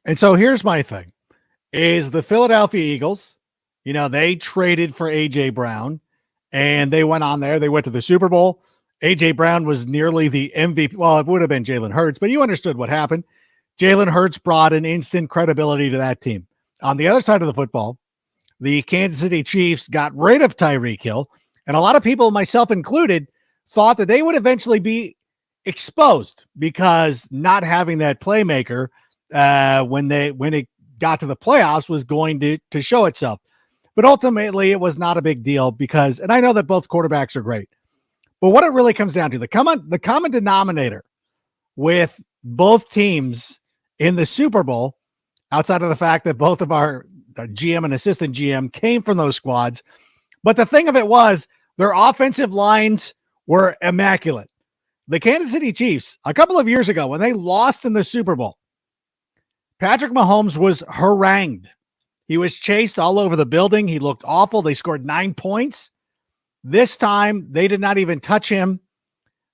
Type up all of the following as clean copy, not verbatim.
And so here's my thing is the Philadelphia Eagles, they traded for A.J. Brown and they went on there. They went to the Super Bowl. A.J. Brown was nearly the MVP. Well, it would have been Jalen Hurts, but you understood what happened. Jalen Hurts brought an instant credibility to that team. On the other side of the football, the Kansas City Chiefs got rid of Tyreek Hill, and a lot of people, myself included, thought that they would eventually be exposed because not having that playmaker when it got to the playoffs was going to show itself. But ultimately, it was not a big deal because, and I know that both quarterbacks are great, but what it really comes down to, the common denominator with both teams in the Super Bowl, outside of the fact that both of our GM and assistant GM came from those squads, but the thing of it was their offensive lines were immaculate. The Kansas City Chiefs, a couple of years ago, when they lost in the Super Bowl, Patrick Mahomes was harangued. He was chased all over the building. He looked awful. They scored 9 points. This time, they did not even touch him.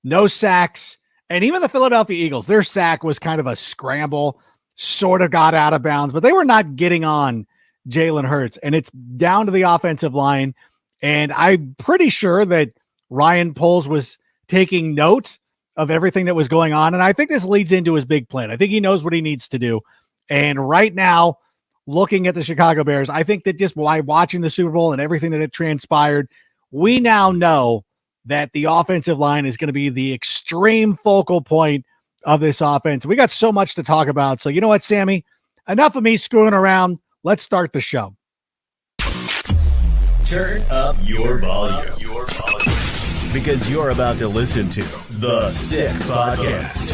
No sacks. And even the Philadelphia Eagles, their sack was kind of a scramble, sort of got out of bounds, but they were not getting on Jalen Hurts. And it's down to the offensive line. And I'm pretty sure that Ryan Poles was taking note of everything that was going on. And I think this leads into his big plan. I think he knows what he needs to do. And right now, looking at the Chicago Bears, I think that just by watching the Super Bowl and everything that had transpired, we now know that the offensive line is going to be the extreme focal point of this offense. We got so much to talk about. So you know what, Sammy? Enough of me screwing around. Let's start the show. Turn up your volume. Because you're about to listen to The Sick Podcast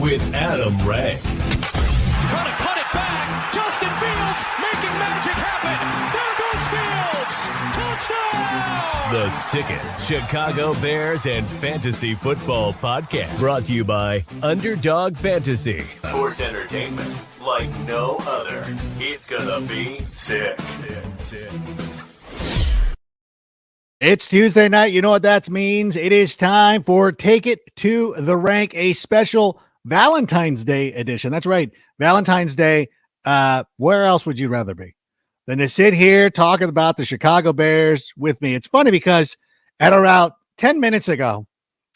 with Adam Ray. Trying to cut it back. Justin Fields making magic happen. There goes Fields. Touchdown. The sickest Chicago Bears and fantasy football podcast. Brought to you by Underdog Fantasy. Sports entertainment like no other. It's gonna be sick. It's Tuesday night. You know what that means. It is time for Take It to the Rank, a special Valentine's Day edition. That's right. Valentine's Day. Where else would you rather be than to sit here talking about the Chicago Bears with me? It's funny because at around 10 minutes ago,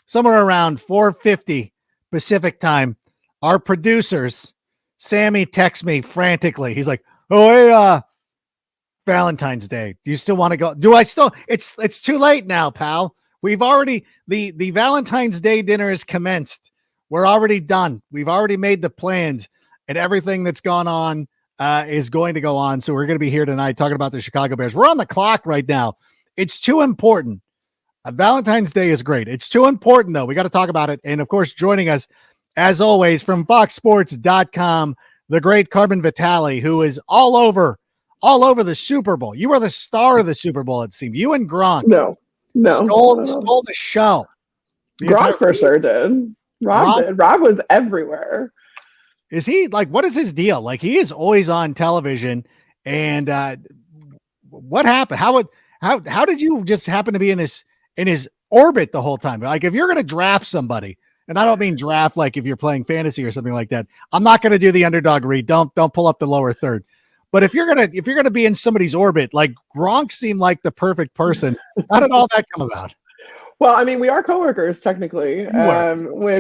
somewhere around 4:50 Pacific time, our producers, Sammy, texts me frantically. He's like, "Oh, hey, Valentine's Day. Do you still want to go? Do I still? It's too late now, pal. We've already the Valentine's Day dinner is commenced. We're already done. We've already made the plans, and everything that's gone on is going to go on. So we're going to be here tonight talking about the Chicago Bears. We're on the clock right now. It's too important. Valentine's Day is great. It's too important, though. We got to talk about it. And, of course, joining us, as always, from FoxSports.com, the great Carmen Vitali, who is all over the Super Bowl. You were the star of the Super Bowl, it seemed. You and Gronk. No. Stole the show. Gronk for sure did. Rob did. Rob was everywhere. Is he like, what is his deal? Like, he is always on television. And what happened? How did you just happen to be in his orbit the whole time? Like, if you're going to draft somebody, and I don't mean draft like if you're playing fantasy or something like that. I'm not going to do the underdog read. Don't pull up the lower third. But if you're gonna be in somebody's orbit, like Gronk seemed like the perfect person. How did all that come about? Well, I mean, we are coworkers technically.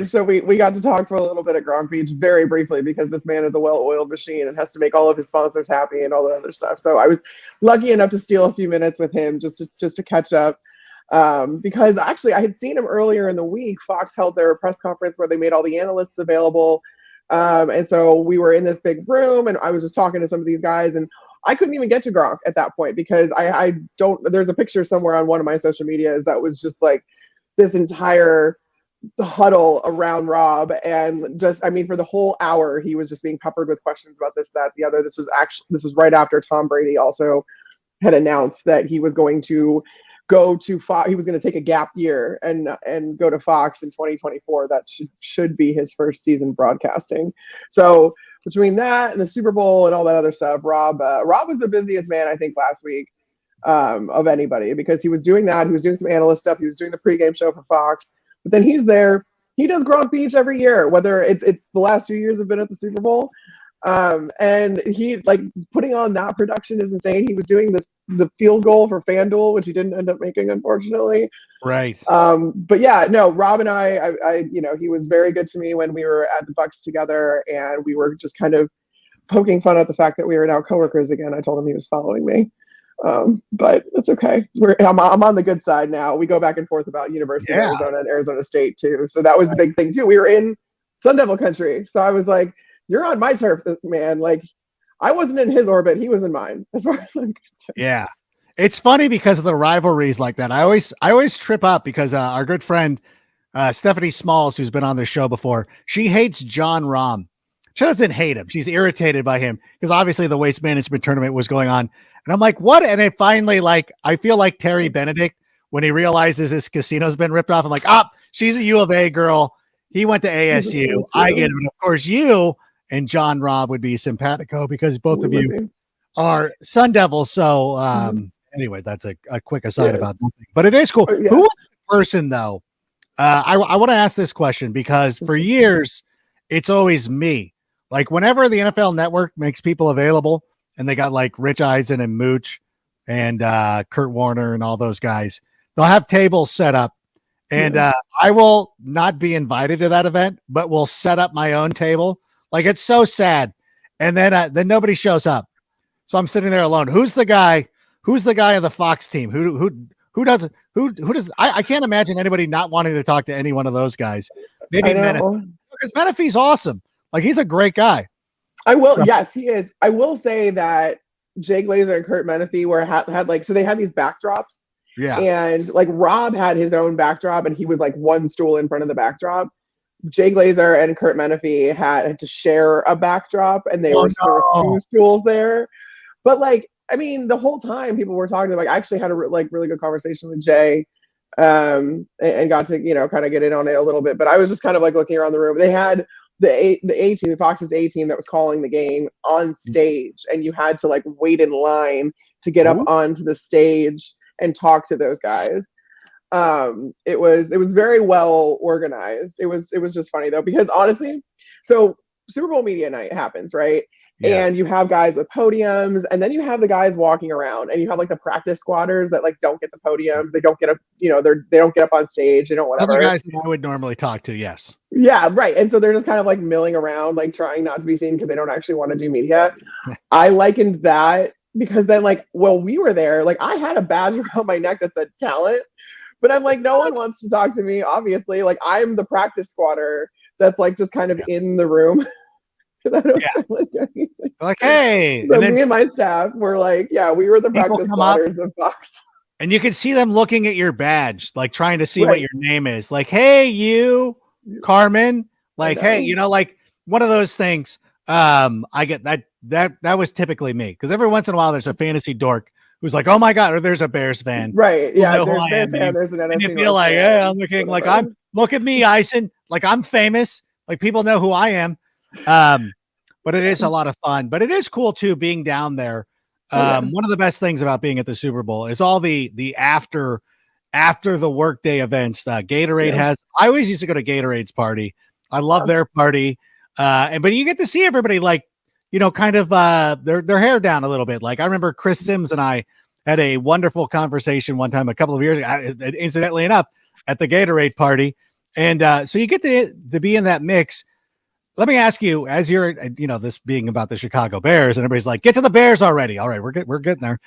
So we got to talk for a little bit at Gronk Beach very briefly because this man is a well-oiled machine and has to make all of his sponsors happy and all the other stuff. So I was lucky enough to steal a few minutes with him just to catch up. Because actually I had seen him earlier in the week. Fox held their press conference where they made all the analysts available. And so we were in this big room and I was just talking to some of these guys and I couldn't even get to Gronk at that point because there's a picture somewhere on one of my social medias that was just like this entire huddle around Rob. And just, I mean, for the whole hour, he was just being peppered with questions about this, that, the other. This was right after Tom Brady also had announced that he was going to go to Fox. He was going to take a gap year and go to Fox in 2024. That should be his first season broadcasting. So between that and the Super Bowl and all that other stuff, Rob was the busiest man, I think, last week of anybody because he was doing that. He was doing some analyst stuff. He was doing the pregame show for Fox. But then he's there. He does Gronk Beach every year, whether it's the last few years have been at the Super Bowl. And he like putting on that production is insane. He was doing the field goal for FanDuel, which he didn't end up making, unfortunately. Right. But yeah, no, Rob and I, he was very good to me when we were at the Bucks together, and we were just kind of poking fun at the fact that we are now coworkers again. I told him he was following me. But it's okay. I'm on the good side now. We go back and forth about University of Arizona and Arizona State too. So that was the big thing too. We were in Sun Devil country. So I was like, you're on my turf, man. Like I wasn't in his orbit. He was in mine as far as I'm concerned. Yeah. It's funny because of the rivalries like that. I always trip up because our good friend, Stephanie Smalls, who's been on this show before, she hates John Rahm. She doesn't hate him. She's irritated by him because obviously the Waste Management tournament was going on. And I'm like, what? And it finally, like, I feel like Terry Benedict when he realizes his casino's been ripped off. I'm like, she's a U of A girl. He went to ASU. I get it. And of course, you and John Rahm would be simpatico because both of you are Sun Devils. So, anyways, that's a quick aside about that. But it is cool. Who was the person, though? I want to ask this question because for years, it's always me. Like whenever the NFL Network makes people available and they got like Rich Eisen and Mooch and Kurt Warner and all those guys, they'll have tables set up. And I will not be invited to that event, but will set up my own table. Like it's so sad. And then nobody shows up. So I'm sitting there alone. Who's the guy? Who's the guy on the Fox team? Who does I can't imagine anybody not wanting to talk to any one of those guys. Maybe Menifee, because Menifee's awesome. Like he's a great guy. Yes, he is. I will say that Jay Glazer and Kurt Menifee had like, so they had these backdrops. Yeah. And like Rob had his own backdrop and he was like one stool in front of the backdrop. Jay Glazer and Kurt Menifee had to share a backdrop and there were two stools there. But like, I mean, the whole time people were talking, like I actually had a really good conversation with Jay and got to, kind of get in on it a little bit. But I was just kind of like looking around the room. They had the A team, the Fox's A team that was calling the game on stage, and you had to like wait in line to get up onto the stage and talk to those guys. It was very well organized. It was just funny though, because honestly, so Super Bowl media night happens, right? Yeah. And you have guys with podiums, and then you have the guys walking around, and you have like the practice squatters that like don't get the podiums, they don't get up, they don't get up on stage, they don't whatever. Other guys that I would normally talk to, yes. Yeah, right. And so they're just kind of like milling around, like trying not to be seen because they don't actually want to do media. I likened that because then like, well, we were there, like I had a badge around my neck that said talent, but I'm like, no one wants to talk to me, obviously. Like I'm the practice squatter that's like just kind of in the room. Like, hey. So me and my staff were like, we were the practice squatters of Fox. And you can see them looking at your badge, like trying to see what your name is. Like, hey, you, Carmen. Like, hey, like one of those things. I get that was typically me. Because every once in a while there's a fantasy dork who's like, oh my God, or there's a Bears fan. Right. Yeah. There's Bears fan, there's an NFC. And you feel like, I'm looking like look at me, Eisen. Like I'm famous. Like people know who I am. But it is a lot of fun, but it is cool too, being down there. One of the best things about being at the Super Bowl is all the after the workday events. Gatorade has, I always used to go to Gatorade's party. I love their party. But you get to see everybody like, kind of, their hair down a little bit. Like I remember Chris Sims and I had a wonderful conversation one time, a couple of years ago, incidentally enough, at the Gatorade party. And, so you get to be in that mix. Let me ask you, as you're, this being about the Chicago Bears, and everybody's like, get to the Bears already. All right, we're getting there.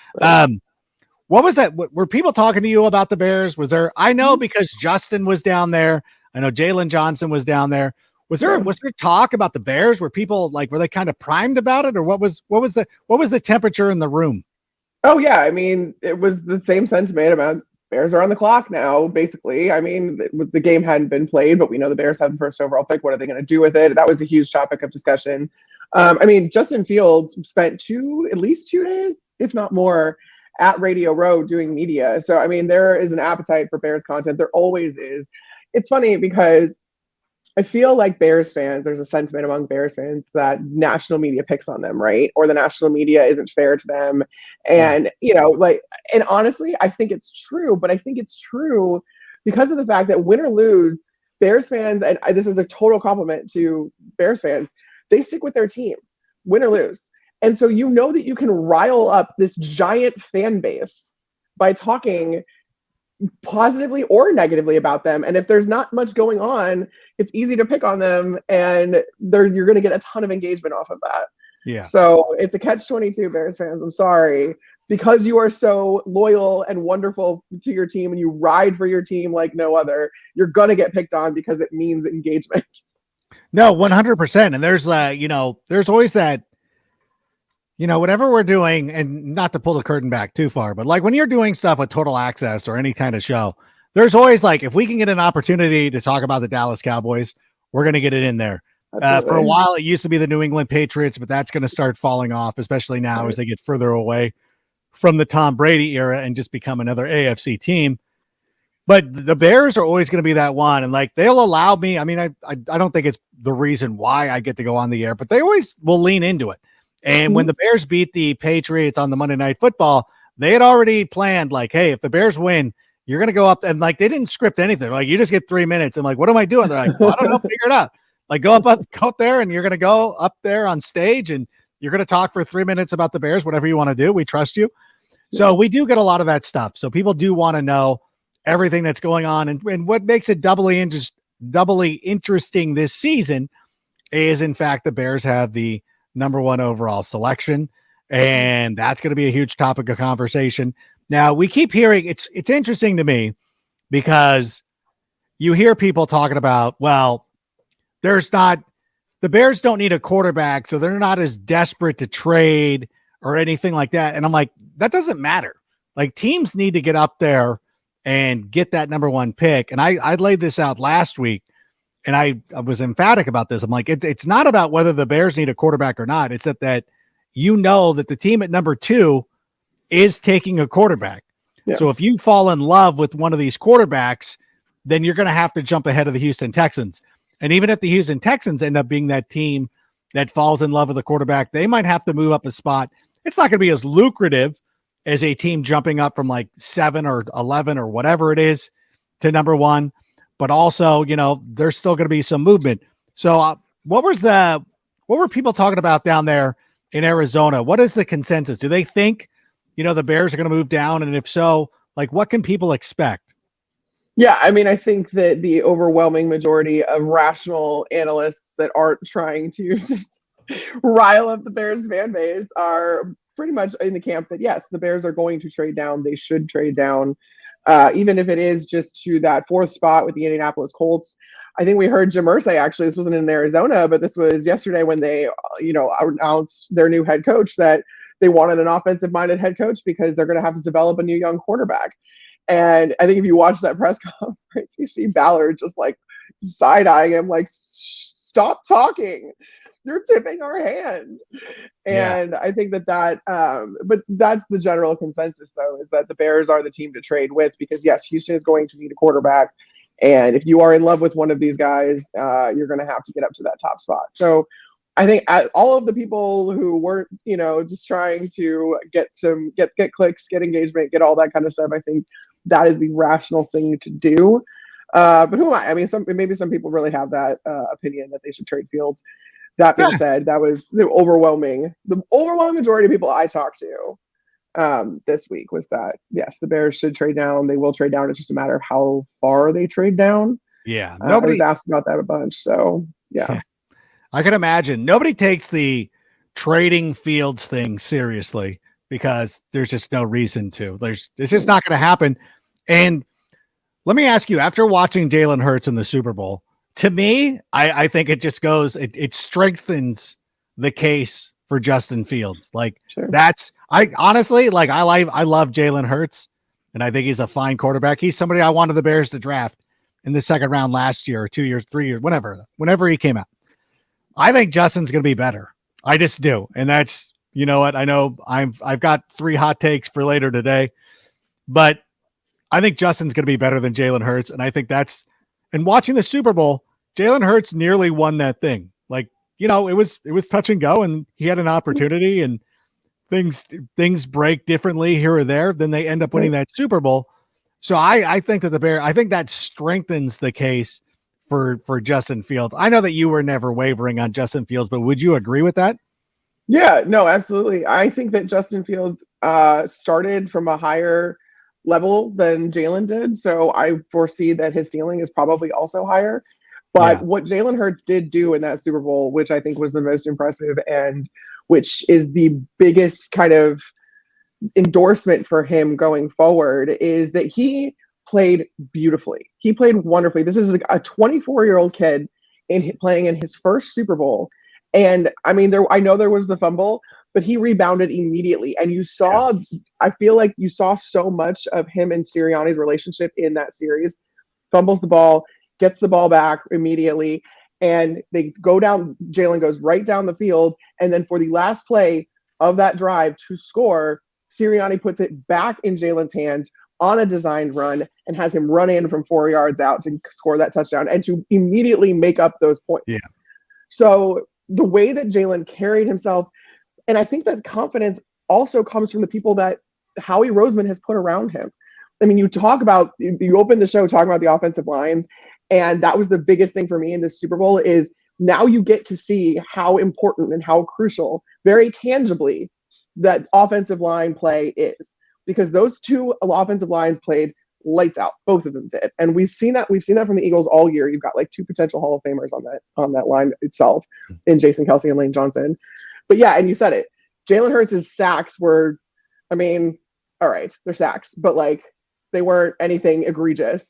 What was that? Were people talking to you about the Bears? Was there? I know because Justin was down there. I know Jalen Johnson was down there. Was there talk about the Bears? Were people like, were they kind of primed about it, or what was the temperature in the room? Oh yeah, I mean, it was the same sentiment about Bears are on the clock now, basically. I mean, the game hadn't been played, but we know the Bears have the first overall pick. What are they going to do with it? That was a huge topic of discussion. I mean, Justin Fields spent at least 2 days, if not more, at Radio Row doing media. So, I mean, there is an appetite for Bears content. There always is. It's funny because I feel like Bears fans, there's a sentiment among Bears fans that national media picks on them, right? Or the national media isn't fair to them. And, and honestly, I think it's true, but I think it's true because of the fact that win or lose, Bears fans, and this is a total compliment to Bears fans, they stick with their team. win or lose. And so you know that you can rile up this giant fan base by talking positively or negatively about them. And if there's not much going on, it's easy to pick on them, and you're going to get a ton of engagement off of that. Yeah. So it's a catch-22, Bears fans. I'm sorry. Because you are so loyal and wonderful to your team and you ride for your team like no other, you're going to get picked on because it means engagement. No, 100%. And there's there's always that, whatever we're doing, and not to pull the curtain back too far, but like when you're doing stuff with Total Access or any kind of show, there's always like, if we can get an opportunity to talk about the Dallas Cowboys, we're going to get it in there. For a while, it used to be the New England Patriots, but that's going to start falling off, especially now as they get further away from the Tom Brady era and just become another AFC team. But the Bears are always going to be that one. And like, they'll allow me. I mean, I don't think it's the reason why I get to go on the air, but they always will lean into it. And when the Bears beat the Patriots on the Monday Night Football, they had already planned like, hey, if the Bears win, you're going to go up. And like, they didn't script anything. Like, you just get 3 minutes. I'm like, what am I doing? They're like, well, I don't know. Figure it out. Like, go up there, and you're going to go up there on stage, and you're going to talk for 3 minutes about the Bears, whatever you want to do. We trust you. So we do get a lot of that stuff. So people do want to know everything that's going on. And what makes it doubly interesting this season is, in fact, the Bears have the number 1 overall selection, and that's going to be a huge topic of conversation. Now, we keep hearing, it's interesting to me because you hear people talking about, well, the Bears don't need a quarterback, so they're not as desperate to trade or anything like that. And I'm like, that doesn't matter. Like, teams need to get up there and get that number 1 pick. And I laid this out last week, and I was emphatic about this. I'm like, it's not about whether the Bears need a quarterback or not. It's that that the team at number 2 is taking a quarterback. Yeah. So if you fall in love with one of these quarterbacks, then you're going to have to jump ahead of the Houston Texans. And even if the Houston Texans end up being that team that falls in love with the quarterback, they might have to move up a spot. It's not going to be as lucrative as a team jumping up from like 7 or 11 or whatever it is to number 1. But also, there's still going to be some movement. So what were people talking about down there in Arizona? What is the consensus? Do they think, the Bears are going to move down? And if so, like, what can people expect? Yeah, I mean, I think that the overwhelming majority of rational analysts that aren't trying to just rile up the Bears fan base are pretty much in the camp that, yes, the Bears are going to trade down. They should trade down. Even if it is just to that 4th spot with the Indianapolis Colts. I think we heard Jim Irsay, actually, this wasn't in Arizona, but this was yesterday when they, announced their new head coach, that they wanted an offensive-minded head coach because they're going to have to develop a new young quarterback. And I think if you watch that press conference, you see Ballard just like side-eyeing him, like, stop talking. You're tipping our hand. And I think that but that's the general consensus, though, is that the Bears are the team to trade with because, yes, Houston is going to need a quarterback. And if you are in love with one of these guys, you're going to have to get up to that top spot. So I think all of the people who weren't, just trying to get clicks, get engagement, get all that kind of stuff, I think that is the rational thing to do. But who am I? I mean, maybe some people really have that opinion that they should trade Fields. That being said, that was the overwhelming majority of people I talked to this week was that, yes, the Bears should trade down. They will trade down. It's just a matter of how far they trade down. Yeah. Nobody was asked about that a bunch. So, yeah. I can imagine. Nobody takes the trading Fields thing seriously because there's just no reason to. It's just not going to happen. And let me ask you, after watching Jalen Hurts in the Super Bowl, to me, I think it just goes, it strengthens the case for Justin Fields. Like, sure. I honestly, like, I love Jalen Hurts, and I think he's a fine quarterback. He's somebody I wanted the Bears to draft in the 2nd round last year, or 2 years, 3 years, whenever he came out. I think Justin's going to be better. I just do. And that's, you know what? I know I've got 3 hot takes for later today, but I think Justin's going to be better than Jalen Hurts. And I think and watching the Super Bowl, Jalen Hurts nearly won that thing. Like, it was touch and go, and he had an opportunity, and things break differently here or there. Then they end up winning that Super Bowl. So I think that I think that strengthens the case for Justin Fields. I know that you were never wavering on Justin Fields, but would you agree with that? Yeah, no, absolutely. I think that Justin Fields started from a higher level than Jalen did. So I foresee that his ceiling is probably also higher. But Yeah. what Jalen Hurts did do in that Super Bowl, which I think was the most impressive and which is the biggest kind of endorsement for him going forward, is that he played beautifully. He played wonderfully. This is a 24-year-old kid playing in his first Super Bowl. And I mean, I know there was the fumble, but he rebounded immediately. And you saw, I feel like you saw so much of him and Sirianni's relationship in that series. Fumbles the ball, gets the ball back immediately, and they go down. Jalen goes right down the field. And then for the last play of that drive to score, Sirianni puts it back in Jalen's hands on a designed run and has him run in from 4 yards out to score that touchdown and to immediately make up those points. Yeah. So the way that Jalen carried himself, and I think that confidence also comes from the people that Howie Roseman has put around him. I mean, you opened the show talking about the offensive lines, and that was the biggest thing for me in this Super Bowl is now you get to see how important and how crucial, very tangibly, that offensive line play is, because those two offensive lines played lights out. Both of them did. And we've seen that from the Eagles all year. You've got like two potential Hall of Famers on that line itself in Jason Kelce and Lane Johnson. But yeah, and you said it. Jalen Hurts' sacks were, I mean, all right, they're sacks, but like they weren't anything egregious.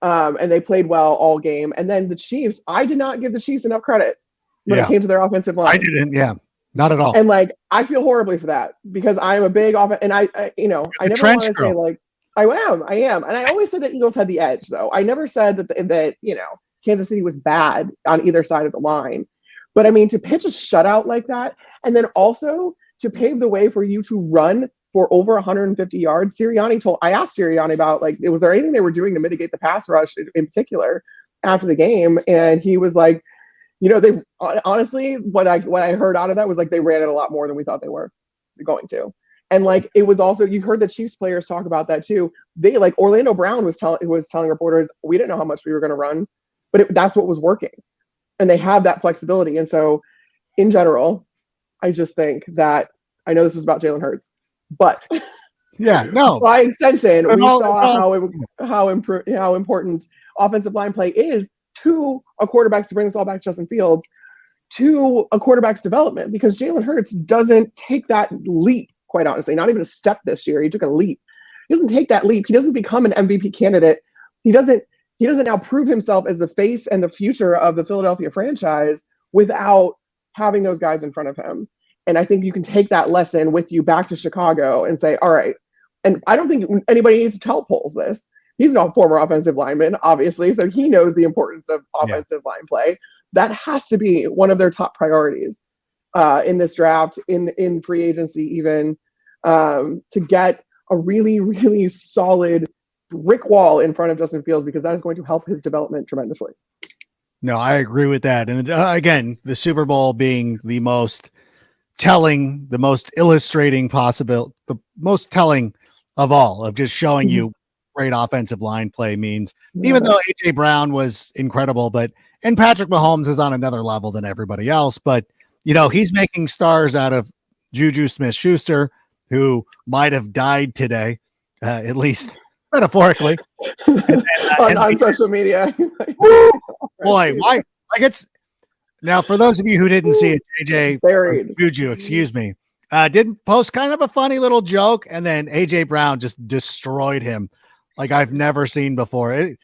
And they played well all game. And then the Chiefs, I did not give the Chiefs enough credit when it came to their offensive line. I didn't. Yeah. Not at all. And like, I feel horribly for that because I'm a big and I never want to say like, I am. And I always said that Eagles had the edge though. I never said that Kansas City was bad on either side of the line. But I mean, to pitch a shutout like that, and then also to pave the way for you to run for over 150 yards. I asked Sirianni about like, was there anything they were doing to mitigate the pass rush in particular after the game? And he was like, they honestly, what I heard out of that was like they ran it a lot more than we thought they were going to. And like it was also, you heard the Chiefs players talk about that too. They like Orlando Brown was telling reporters, we didn't know how much we were going to run, but that's what was working. And they have that flexibility. And so in general, I just think that I know this was about Jalen Hurts, but yeah, no. By extension, we saw how important offensive line play is to a quarterback, to bring this all back to Justin Fields, to a quarterback's development, because Jalen Hurts doesn't take that leap, quite honestly, not even a step this year. He took a leap. He doesn't take that leap. He doesn't become an MVP candidate. He doesn't now prove himself as the face and the future of the Philadelphia franchise without having those guys in front of him. And I think you can take that lesson with you back to Chicago and say, all right, and I don't think anybody needs to tell Poles this. He's not a former offensive lineman, obviously, so he knows the importance of offensive line play. That has to be one of their top priorities in this draft, in free agency even, to get a really, really solid brick wall in front of Justin Fields, because that is going to help his development tremendously. No, I agree with that. And again, the Super Bowl being the most telling, the most illustrating possible, the most telling of all, of just showing you great offensive line play means, even though AJ Brown was incredible, and Patrick Mahomes is on another level than everybody else, but he's making stars out of Juju Smith-Schuster, who might have died today, at least metaphorically, on social media. Boy, why? Like it's now for those of you who didn't see it, Juju, excuse me, did post kind of a funny little joke, and then AJ Brown just destroyed him like I've never seen before.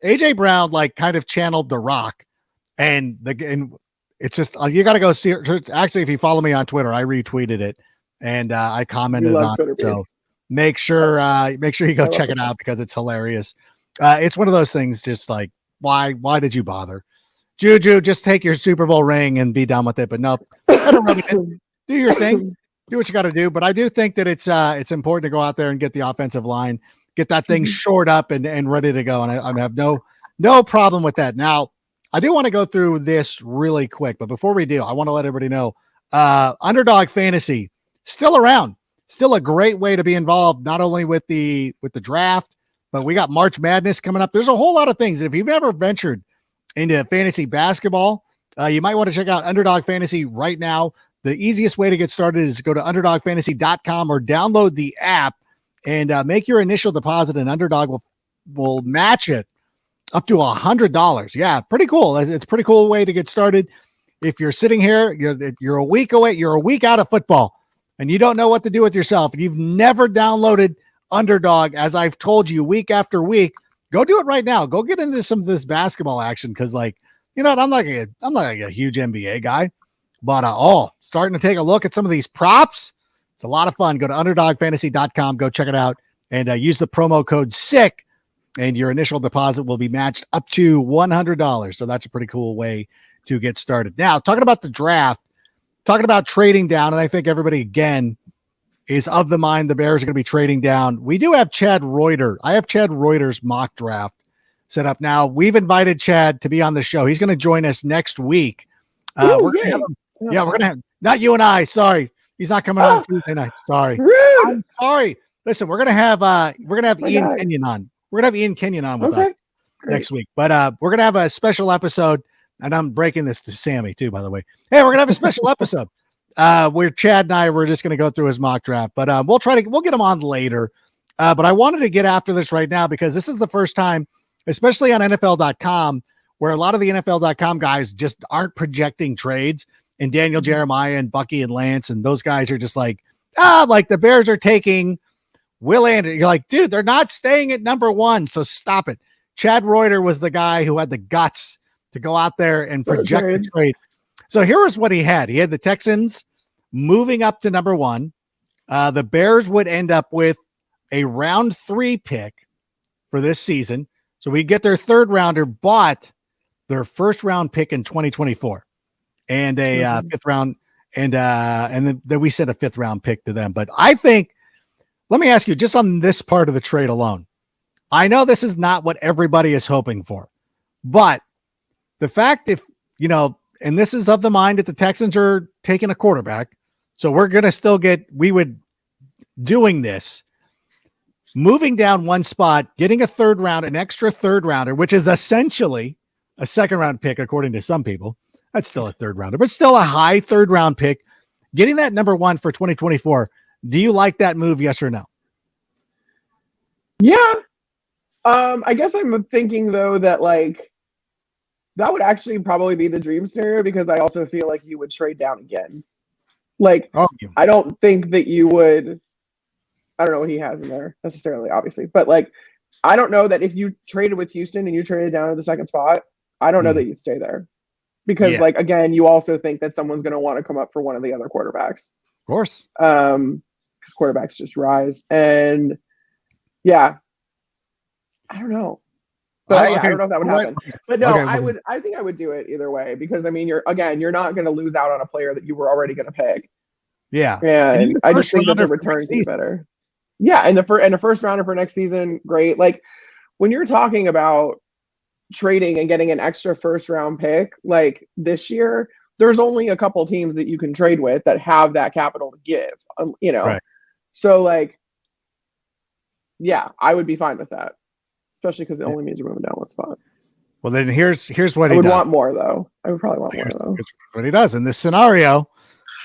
AJ Brown like kind of channeled The Rock, and it's just you got to go see it. Actually, if you follow me on Twitter, I retweeted it and I commented on it. So make sure you go check it out because it's hilarious. It's one of those things, just like why did you bother? Juju, just take your Super Bowl ring and be done with it. But no, do your thing, do what you got to do. But I do think that it's important to go out there and get the offensive line, get that thing shored up and ready to go. And I have no problem with that. Now, I do want to go through this really quick, but before we do, I want to let everybody know, Underdog Fantasy still around, still a great way to be involved, not only with the draft, but we got March Madness coming up. There's a whole lot of things. If you've ever ventured into fantasy basketball, you might want to check out Underdog Fantasy right now. the easiest way to get started is to go to underdogfantasy.com or download the app and make your initial deposit, and Underdog will match it up to $100. Yeah, pretty cool. It's a pretty cool way to get started. If you're sitting here, you're a week away, you're a week out of football, and you don't know what to do with yourself, and you've never downloaded Underdog, as I've told you week after week, go do it right now. Go get into some of this basketball action, because, like, you know, I'm not like a huge NBA guy, but starting to take a look at some of these props. It's a lot of fun. Go to underdogfantasy.com, go check it out, and use the promo code SICK, and your initial deposit will be matched up to $100. So that's a pretty cool way to get started. Now, talking about the draft, talking about trading down, and I think everybody, again, is of the mind the Bears are going to be trading down. We do have Chad Reuter. I have Chad Reuter's mock draft set up now. We've invited Chad to be on the show. He's going to join us next week. We're going to have him. Yeah, we're going to have, not you and I, sorry. He's not coming on Tuesday night. Sorry. Rude. I'm sorry. Listen, we're going to have Ian Kenyon on. We're going to have Ian Kenyon on with us next week. But we're going to have a special episode, and I'm breaking this to Sammy too, by the way. Hey, we're going to have a special episode where Chad and I were just going to go through his mock draft, but we'll get him on later. But I wanted to get after this right now because this is the first time, especially on NFL.com, where a lot of the NFL.com guys just aren't projecting trades, and Daniel Jeremiah and Bucky and Lance and those guys are just like the Bears are taking Will Anderson. You're like, dude, they're not staying at number one, so stop it. Chad Reuter was the guy who had the guts to go out there and project the trade. So here was what he had. He had the Texans moving up to number one. The Bears would end up with a round 3 pick for this season. So we get their third rounder, but their first round pick in 2024 and a fifth round. And then we sent a 5th round pick to them. But I think, let me ask you, just on this part of the trade alone, I know this is not what everybody is hoping for, but the fact and this is of the mind that the Texans are taking a quarterback. So we're going to doing this, moving down one spot, getting an extra third rounder, which is essentially a 2nd round pick, according to some people. That's still a 3rd rounder, but still a high 3rd round pick, getting that number 1 for 2024. Do you like that move? Yes or no? Yeah. I guess I'm thinking though that that would actually probably be the dream scenario, because I also feel like you would trade down again. I don't think that you would. I don't know what he has in there necessarily, obviously, but I don't know that if you traded with Houston and you traded down to the 2nd spot, I don't know that you'd stay there, because again, you also think that someone's going to want to come up for one of the other quarterbacks, of course, because quarterbacks just rise. And yeah, I don't know. But I don't know if that would happen. But no, I think I would do it either way, because I mean, you're not going to lose out on a player that you were already going to pick. Yeah. And I just think that the returns be better. Yeah, and the 1st rounder for next season, great. When you're talking about trading and getting an extra 1st round pick, this year, there's only a couple teams that you can trade with that have that capital to give. Right. So yeah, I would be fine with that. Especially because it only means you're moving down one spot. Well, then here's what he would does. Want more, though. I would probably want more, though. Here's what he does in this scenario.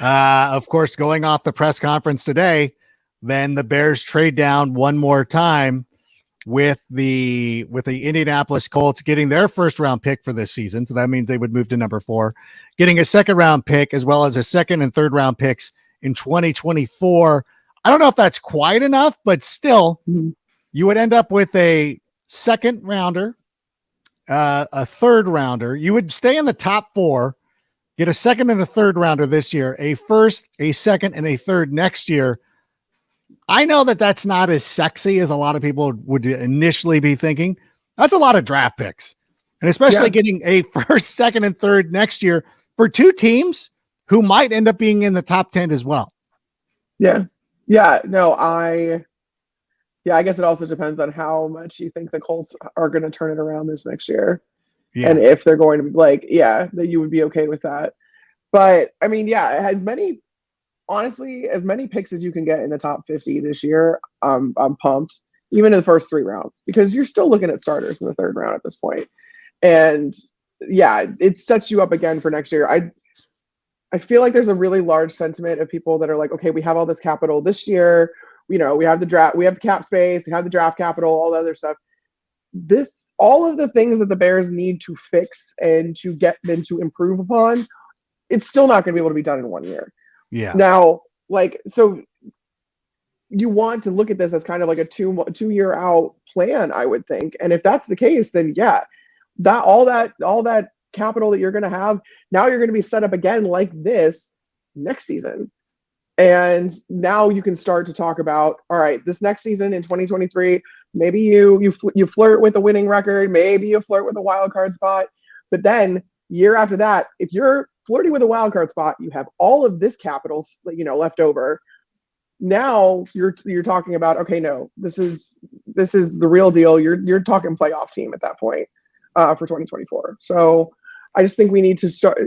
Of course, going off the press conference today, then the Bears trade down one more time with the Indianapolis Colts getting their 1st round pick for this season. So that means they would move to number 4, getting a 2nd round pick as well as a 2nd and 3rd round picks in 2024. I don't know if that's quite enough, but still, you would end up with a 2nd rounder, a 3rd rounder. You would stay in the top 4, get a 2nd and a 3rd rounder this year, a 1st, a 2nd, and a 3rd next year. I know that that's not as sexy as a lot of people would initially be thinking. That's a lot of draft picks, and especially getting a 1st, 2nd, and 3rd next year for 2 teams who might end up being in the top 10 as well. Yeah. Yeah. No, I guess it also depends on how much you think the Colts are going to turn it around this next year. Yeah. And if they're going to be that you would be okay with that. But I mean, as many picks as you can get in the top 50 this year, I'm pumped, even in the first 3 rounds, because you're still looking at starters in the 3rd round at this point. And it sets you up again for next year. I feel like there's a really large sentiment of people that are like, okay, we have all this capital this year. We have the draft, we have the cap space, we have the draft capital, all the other stuff. All of the things that the Bears need to fix and to get them to improve upon, it's still not going to be able to be done in 1 year. Yeah. Now, so you want to look at this as kind of like a 2-year out plan, I would think. And if that's the case, then yeah, all that capital that you're going to have, now you're going to be set up again like this next season. And now you can start to talk about, all right, this next season in 2023, maybe you flirt with a winning record, maybe you flirt with a wild card spot, but then year after that, if you're flirting with a wild card spot, you have all of this capital, left over. Now you're talking about, okay, no, this is the real deal. You're talking playoff team at that point for 2024. So I just think we need to start,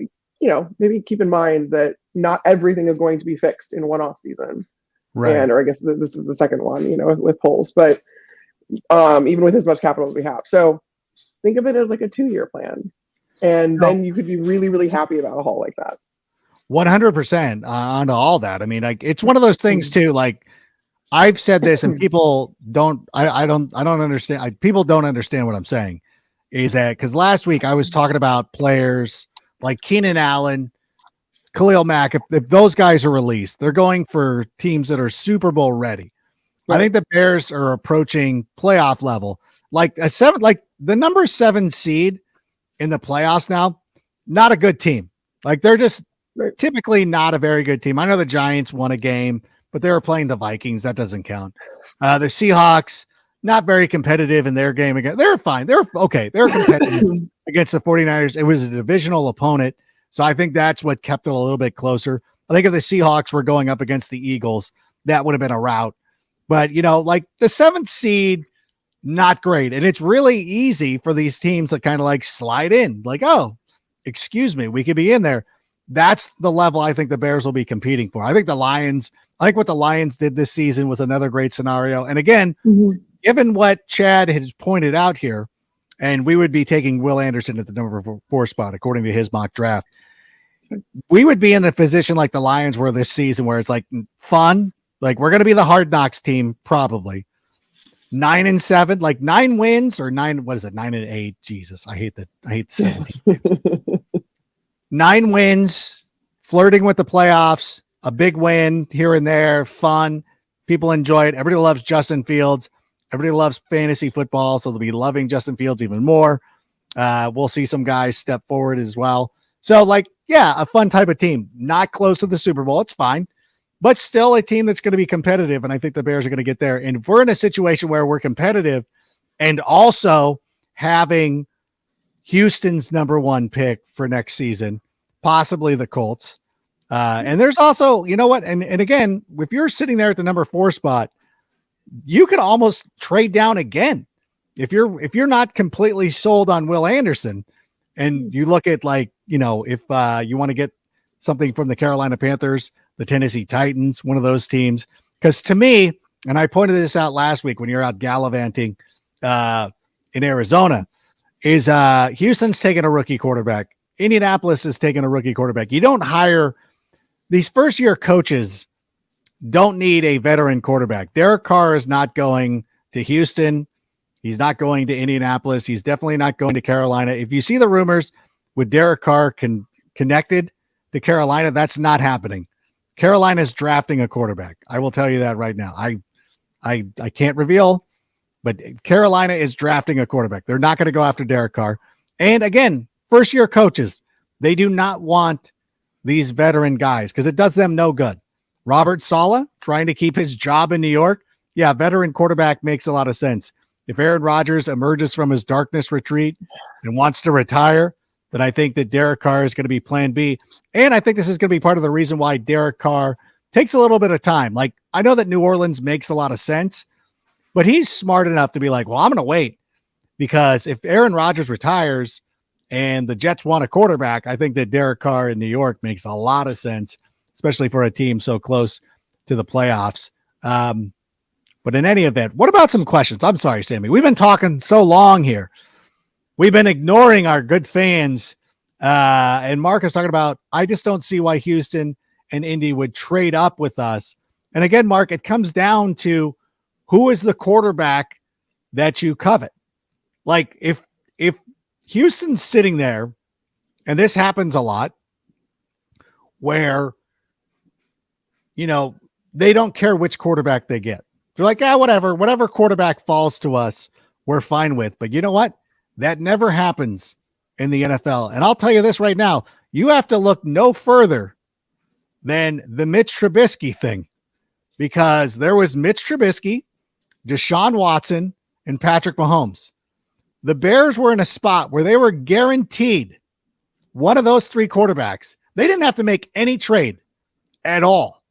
maybe keep in mind that not everything is going to be fixed in one off season. Right. Or I guess this is the second one, with polls, but even with as much capital as we have. So think of it as like a 2-year plan. And then you could be really, really happy about a haul like that. 100% onto all that. I mean, like, it's one of those things too. Like, I've said this, and people don't. I don't understand. People don't understand what I'm saying. Is that because last week I was talking about players like Keenan Allen, Khalil Mack. If those guys are released, they're going for teams that are Super Bowl ready. Right. I think the Bears are approaching playoff level, like the number 7 seed in the playoffs now. Not a good team. Like, they're just typically not a very good team. I know the Giants won a game, but they were playing the Vikings. That doesn't count. The Seahawks, not very competitive in their game again. They're fine. They're okay. They're competitive against the 49ers. It was a divisional opponent. So I think that's what kept it a little bit closer. I think if the Seahawks were going up against the Eagles, that would have been a rout. But, like the 7th seed, not great. And it's really easy for these teams to kind of like slide in. Like, oh, excuse me, we could be in there. That's the level I think the Bears will be competing for. I think what the Lions did this season was another great scenario. And again, given what Chad has pointed out here, and we would be taking Will Anderson at the number 4 spot, according to his mock draft, we would be in a position like the Lions were this season, where it's like fun. Like, we're going to be the Hard Knocks team, probably 9-7, like 9 wins or 9. What is it? 9-8. Jesus, I hate 17. 9 wins, flirting with the playoffs, a big win here and there, fun. People enjoy it. Everybody loves Justin Fields. Everybody loves fantasy football, so they'll be loving Justin Fields even more. We'll see some guys step forward as well. So, a fun type of team. Not close to the Super Bowl. It's fine. But still a team that's going to be competitive, and I think the Bears are going to get there. And if we're in a situation where we're competitive and also having Houston's number 1 pick for next season, possibly the Colts. And there's also, you know what? And again, if you're sitting there at the number 4 spot, you can almost trade down again. If you're not completely sold on Will Anderson, and you look at if you want to get something from the Carolina Panthers, the Tennessee Titans, one of those teams, because to me, and I pointed this out last week when you're out gallivanting in Arizona, is Houston's taking a rookie quarterback. Indianapolis is taking a rookie quarterback. You don't hire these first-year coaches. Don't need a veteran quarterback. Derek Carr is not going to Houston. He's not going to Indianapolis. He's definitely not going to Carolina. If you see the rumors with Derek Carr connected to Carolina, that's not happening. Carolina's drafting a quarterback. I will tell you that right now. I can't reveal, but Carolina is drafting a quarterback. They're not going to go after Derek Carr. And again, first-year coaches, they do not want these veteran guys because it does them no good. Robert Saleh trying to keep his job in New York. Yeah, veteran quarterback makes a lot of sense. If Aaron Rodgers emerges from his darkness retreat and wants to retire, then I think that Derek Carr is going to be plan B. And I think this is going to be part of the reason why Derek Carr takes a little bit of time. Like, I know that New Orleans makes a lot of sense, but he's smart enough to be like, well, I'm going to wait, because if Aaron Rodgers retires and the Jets want a quarterback, I think that Derek Carr in New York makes a lot of sense, especially for a team so close to the playoffs. But in any event, what about some questions? I'm sorry, Sammy. We've been talking so long here. We've been ignoring our good fans And Mark is talking about, I just don't see why Houston and Indy would trade up with us. And again, Mark, it comes down to who is the quarterback that you covet. Like if Houston's sitting there, and this happens a lot, where, they don't care which quarterback they get. They're like, whatever quarterback falls to us, we're fine with. But you know what? That never happens in the NFL. And I'll tell you this right now, you have to look no further than the Mitch Trubisky thing, because there was Mitch Trubisky, Deshaun Watson, and Patrick Mahomes. The Bears were in a spot where they were guaranteed one of those three quarterbacks. They didn't have to make any trade at all.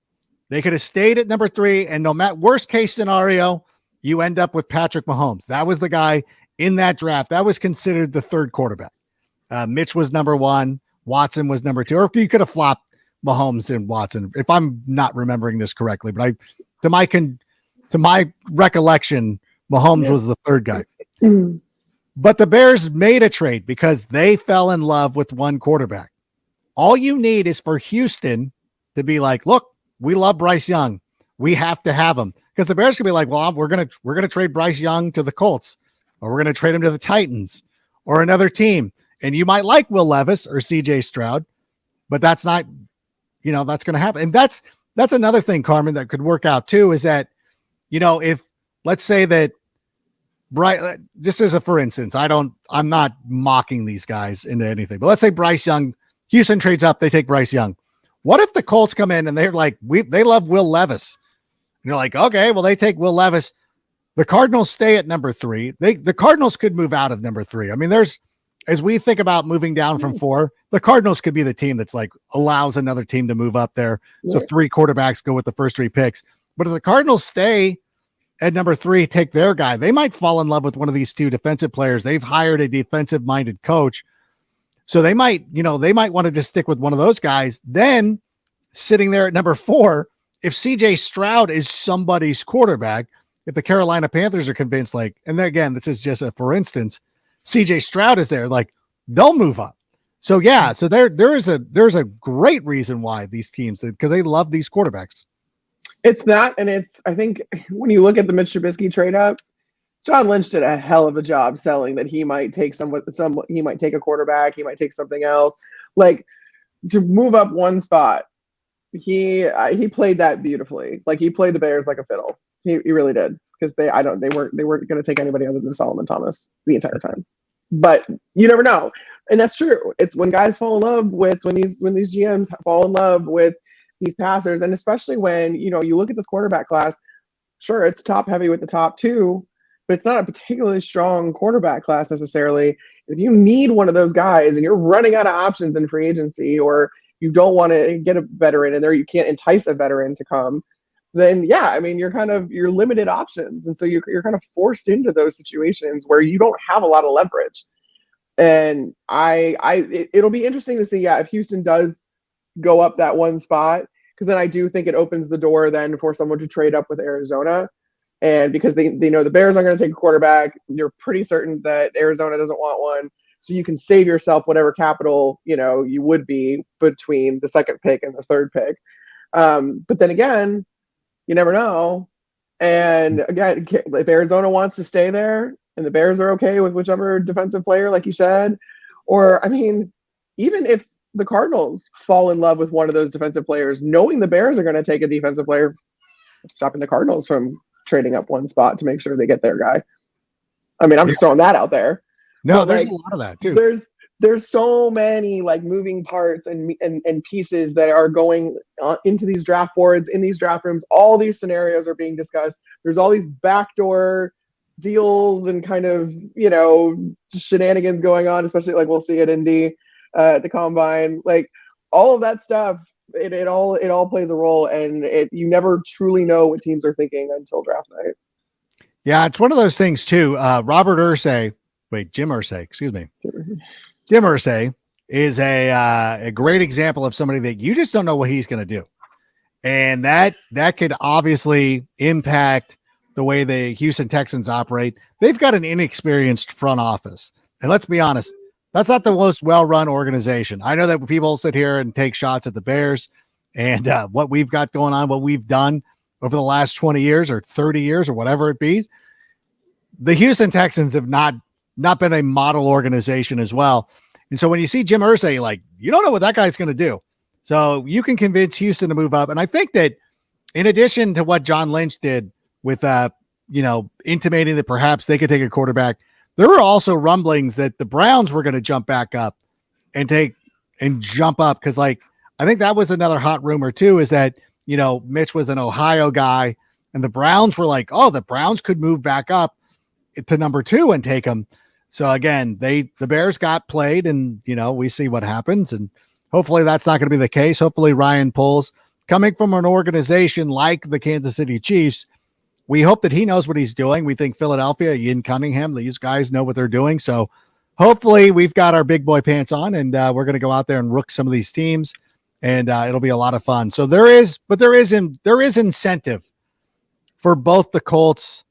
They could have stayed at number 3, and no matter worst case scenario, you end up with Patrick Mahomes. That was the guy in that draft. That was considered the third quarterback. Mitch was number 1. Watson was number 2. Or you could have flopped Mahomes and Watson, if I'm not remembering this correctly. But to my recollection, Mahomes was the third guy. But the Bears made a trade because they fell in love with one quarterback. All you need is for Houston to be like, look, we love Bryce Young. We have to have him. Because the Bears could be like, well, we're gonna trade Bryce Young to the Colts, or we're gonna trade him to the Titans or another team. And you might like Will Levis or CJ Stroud, but that's not, that's gonna happen. And that's another thing, Carmen, that could work out too, is that, if let's say that just as a for instance, I'm not mocking these guys into anything, but let's say Bryce Young, Houston trades up, they take Bryce Young. What if the Colts come in and they're like, they love Will Levis? And you're like, okay, well, they take Will Levis. The Cardinals stay at number 3. The Cardinals could move out of number 3. I mean, as we think about moving down from 4, the Cardinals could be the team that's like allows another team to move up there. So 3 quarterbacks go with the first 3 picks. But if the Cardinals stay at number 3, take their guy, they might fall in love with one of these 2 defensive players. They've hired a defensive minded coach. So they might want to just stick with one of those guys. Then sitting there at number 4, if CJ Stroud is somebody's quarterback, if the Carolina Panthers are convinced, like, and again, this is just a for instance, CJ Stroud is there, like, they'll move up. So yeah, so there's a great reason why these teams, because they love these quarterbacks. It's that, and I think when you look at the Mitch Trubisky trade up, John Lynch did a hell of a job selling that he might take he might take a quarterback, he might take something else. Like, to move up one spot, he played that beautifully. Like, he played the Bears like a fiddle. He really did, because they weren't going to take anybody other than Solomon Thomas the entire time. But you never know, and that's true. It's when guys fall in love with when these GMs fall in love with these passers, and especially when you look at this quarterback class. Sure, it's top heavy with the top 2, but it's not a particularly strong quarterback class necessarily. If you need one of those guys and you're running out of options in free agency, or you don't want to get a veteran in there, you can't entice a veteran to come, then yeah, I mean, you're limited options. And so you're kind of forced into those situations where you don't have a lot of leverage. And it'll be interesting to see, if Houston does go up that one spot, because then I do think it opens the door then for someone to trade up with Arizona. And because they know the Bears aren't going to take a quarterback, you're pretty certain that Arizona doesn't want one. So you can save yourself whatever capital, you would be between the second pick and the third pick. But then again, you never know. And again, if Arizona wants to stay there and the Bears are okay with whichever defensive player, like you said, or, I mean, even if the Cardinals fall in love with one of those defensive players, knowing the Bears are going to take a defensive player, stopping the Cardinals from trading up one spot to make sure they get their guy. I mean, I'm just throwing that out there. No, there's a lot of that too. There's so many like moving parts and pieces that are going into these draft boards, in these draft rooms. All these scenarios are being discussed. There's all these backdoor deals and kind of, shenanigans going on, especially like we'll see at Indy, the Combine, like all of that stuff. It all plays a role, and you never truly know what teams are thinking until draft night. Yeah, it's one of those things too. Jim Irsay is a great example of somebody that you just don't know what he's going to do. And that could obviously impact the way the Houston Texans operate. They've got an inexperienced front office. And let's be honest, the most well-run organization. I know that people sit here and take shots at the Bears and what we've got going on, what we've done over the last 20 years or 30 years or whatever it be. The Houston Texans have not been a model organization as well. And so when you see Jim Irsay, like, you don't know what that guy's going to do. So you can convince Houston to move up. And I think that in addition to what John Lynch did with, intimating that perhaps they could take a quarterback, there were also rumblings that the Browns were going to jump back up and jump up. Cause like, I think that was another hot rumor too, is that, Mitch was an Ohio guy and the Browns were like, oh, the Browns could move back up to number 2 and take him. So again, the Bears got played and, we see what happens. And hopefully that's not going to be the case. Hopefully Ryan Poles, coming from an organization like the Kansas City Chiefs, we hope that he knows what he's doing. We think Philadelphia, Ian Cunningham, these guys know what they're doing. So hopefully we've got our big boy pants on and we're going to go out there and rook some of these teams and it'll be a lot of fun. So there is incentive for both the Colts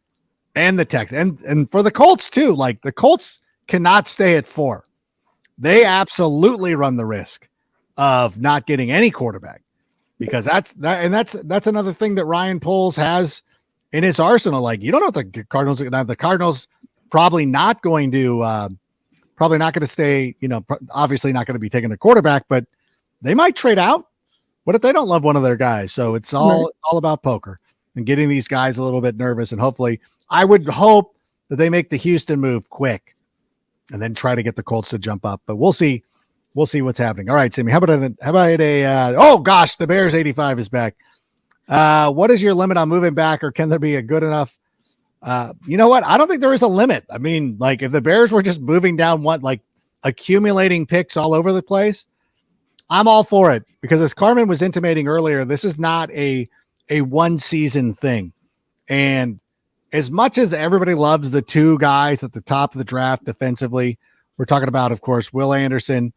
and the Texans and for the Colts too. Like the Colts cannot stay at 4. They absolutely run the risk of not getting any quarterback because that's another thing that Ryan Poles has in his arsenal. Like, you don't know what the Cardinals are going to have. The Cardinals probably not going to stay, obviously not going to be taking a quarterback, but they might trade out. What if they don't love one of their guys? So it's all about poker and getting these guys a little bit nervous. And hopefully I would hope that they make the Houston move quick and then try to get the Colts to jump up, but we'll see. We'll see what's happening. All right, Sammy, how about oh gosh, the Bears 85 is back. What is your limit on moving back, or can there be a good enough? You know what? I don't think there is a limit. I mean, like if the Bears were just moving down accumulating picks all over the place, I'm all for it because as Carmen was intimating earlier, this is not a one season thing. And as much as everybody loves the 2 guys at the top of the draft defensively, we're talking about, of course, Will Anderson.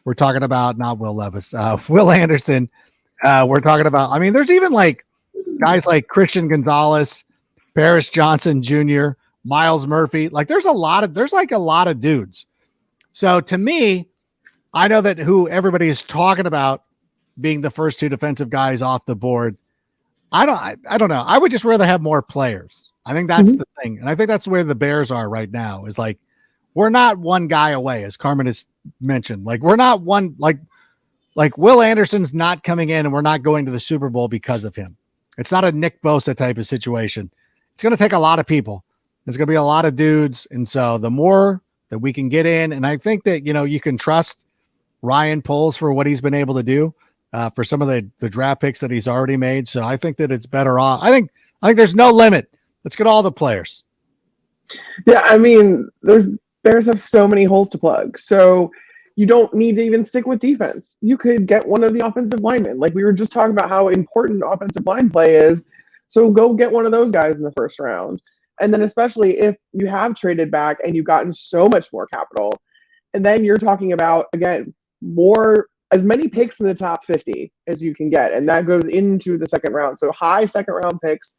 We're talking about not Will Levis, Will Anderson. We're talking about, I mean, there's even like guys like Christian Gonzalez, Paris Johnson Jr., Miles Murphy. Like there's a lot of dudes. So to me, I know that who everybody is talking about being the first 2 defensive guys off the board. I don't know. I would just rather have more players. I think that's the thing. And I think that's where the Bears are right now is like, we're not one guy away, as Carmen has mentioned. Like we're not one, like Will Anderson's not coming in and we're not going to the Super Bowl because of him. It's not a Nick Bosa type of situation. It's going to take a lot of people. There's going to be a lot of dudes. And so the more that we can get in, and I think that, you can trust Ryan Poles for what he's been able to do for some of the draft picks that he's already made. So I think that it's better off. I think there's no limit. Let's get all the players. Yeah. I mean, Bears have so many holes to plug. So you don't need to even stick with defense. You could get one of the offensive linemen. Like we were just talking about how important offensive line play is. So go get one of those guys in the first round. And then especially if you have traded back and you've gotten so much more capital, and then you're talking about, again, as many picks in the top 50 as you can get. And that goes into the second round. So high second round picks,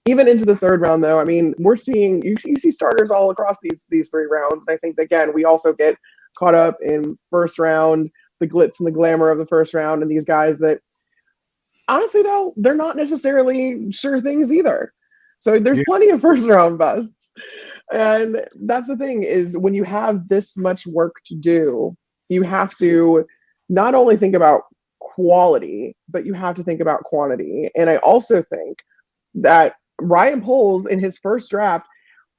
even into the third round, though. I mean, we're seeing, you see starters all across these 3 rounds. And I think, again, we also get caught up in first round, the glitz and the glamour of the first round, and these guys that, honestly, though, they're not necessarily sure things either. So there's plenty of first round busts. And that's the thing is when you have this much work to do, you have to not only think about quality, but you have to think about quantity. And I also think that Ryan Poles in his first draft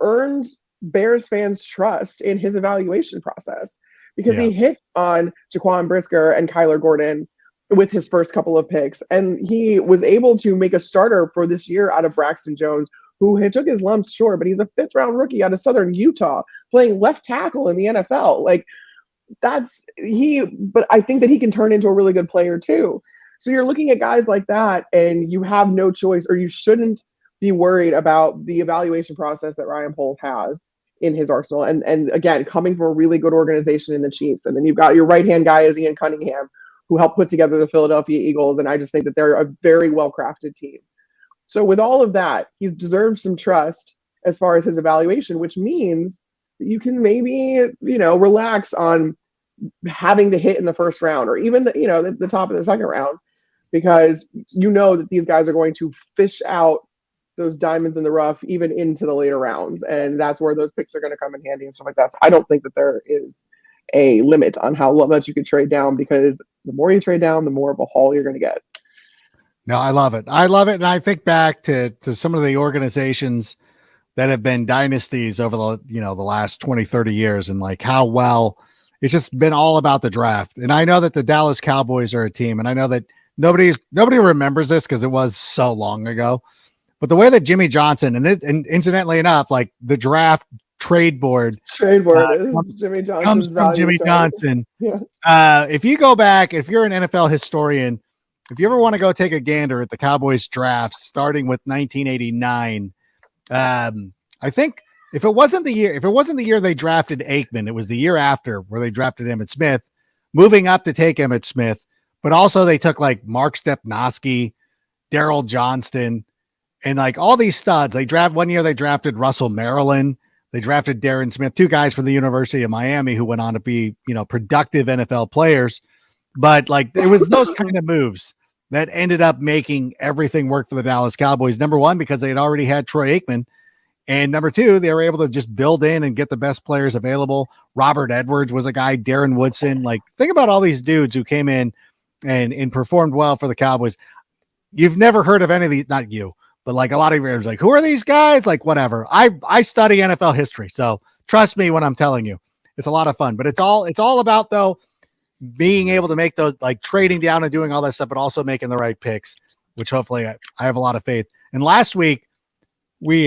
earned Bears fans' trust in his evaluation process because he hits on Jaquan Brisker and Kyler Gordon with his first couple of picks. And he was able to make a starter for this year out of Braxton Jones, who had took his lumps short, but he's a 5th round rookie out of Southern Utah playing left tackle in the NFL. Like but I think that he can turn into a really good player too. So you're looking at guys like that and you have no choice, or you shouldn't be worried about the evaluation process that Ryan Poles has in his arsenal. And again, coming from a really good organization in the Chiefs. And then you've got your right-hand guy is Ian Cunningham, who helped put together the Philadelphia Eagles. And I just think that they're a very well-crafted team. So with all of that, he's deserved some trust as far as his evaluation, which means that you can maybe, relax on having to hit in the first round or even the top of the second round, because you know that these guys are going to fish out those diamonds in the rough even into the later rounds, and that's where those picks are going to come in handy and stuff like that. So I don't think that there is a limit on how much you can trade down, because the more you trade down, the more of a haul you're going to get. No, I love it. I love it. And I think back to some of the organizations that have been dynasties over the last 20, 30 years, and like how well it's just been all about the draft. And I know that the Dallas Cowboys are a team, and I know that nobody remembers this because it was so long ago, but the way that Jimmy Johnson, and incidentally enough, like the draft trade board is Jimmy Johnson's comes from Jimmy Johnson. Yeah. If you go back, if you're an NFL historian, if you ever want to go take a gander at the Cowboys drafts, starting with 1989, I think if it wasn't the year they drafted Aikman, it was the year after where they drafted Emmitt Smith, moving up to take Emmitt Smith, but also they took like Mark Stepnoski, Daryl Johnston, and like all these studs. One year they drafted Russell Maryland. They drafted Darren Smith, two guys from the University of Miami who went on to be, productive NFL players. But like it was those kind of moves that ended up making everything work for the Dallas Cowboys. Number one, because they had already had Troy Aikman. And number two, they were able to just build in and get the best players available. Robert Edwards was a guy, Darren Woodson. Like, think about all these dudes who came in and performed well for the Cowboys. You've never heard of any of these, not you, but like a lot of you are like, who are these guys? Like, whatever. I study NFL history, so trust me when I'm telling you. It's a lot of fun. But it's all about, though, being able to make those, like trading down and doing all that stuff, but also making the right picks, which hopefully I have a lot of faith. And last week, we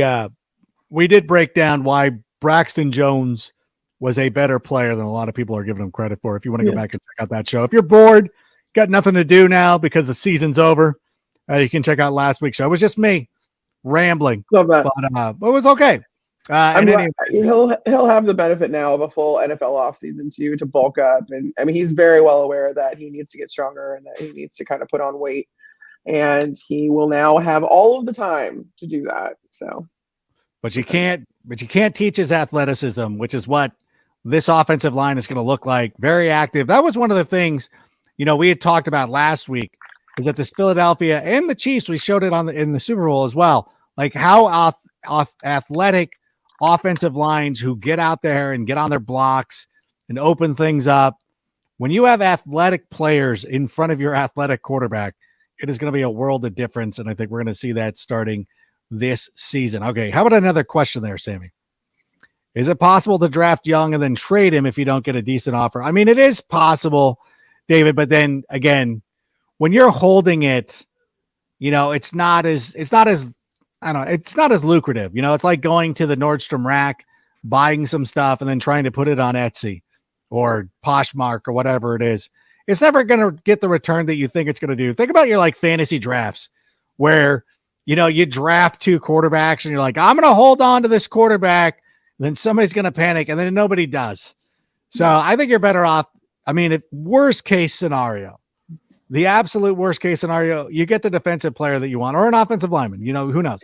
did break down why Braxton Jones was a better player than a lot of people are giving him credit for. If you want to go back and check out that show, if you're bored, got nothing to do now because the season's over, you can check out last week's show. It was just me rambling, but it was okay. He'll have the benefit now of a full NFL offseason too, to bulk up, and I mean he's very well aware that he needs to get stronger and that he needs to kind of put on weight, and he will now have all of the time to do that. So. But you can't teach his athleticism, which is what this offensive line is going to look like. Very active. That was one of the things, we had talked about last week, is that this Philadelphia and the Chiefs, we showed it in the Super Bowl as well, like how athletic offensive lines who get out there and get on their blocks and open things up. When you have athletic players in front of your athletic quarterback, it is going to be a world of difference. And I think we're going to see that starting this season. Okay, how about another question there, Sammy? Is it possible to draft young and then trade him if you don't get a decent offer? I mean, it is possible, David, but then again, when you're holding it, it's not as lucrative. It's like going to the Nordstrom rack, buying some stuff, and then trying to put it on Etsy or Poshmark or whatever it is. It's never going to get the return that you think it's going to do. Think about your like fantasy drafts where you draft two quarterbacks and you're like, I'm going to hold on to this quarterback. Then somebody's going to panic and then nobody does. So I think you're better off. I mean, worst case scenario, the absolute worst case scenario, you get the defensive player that you want or an offensive lineman, who knows?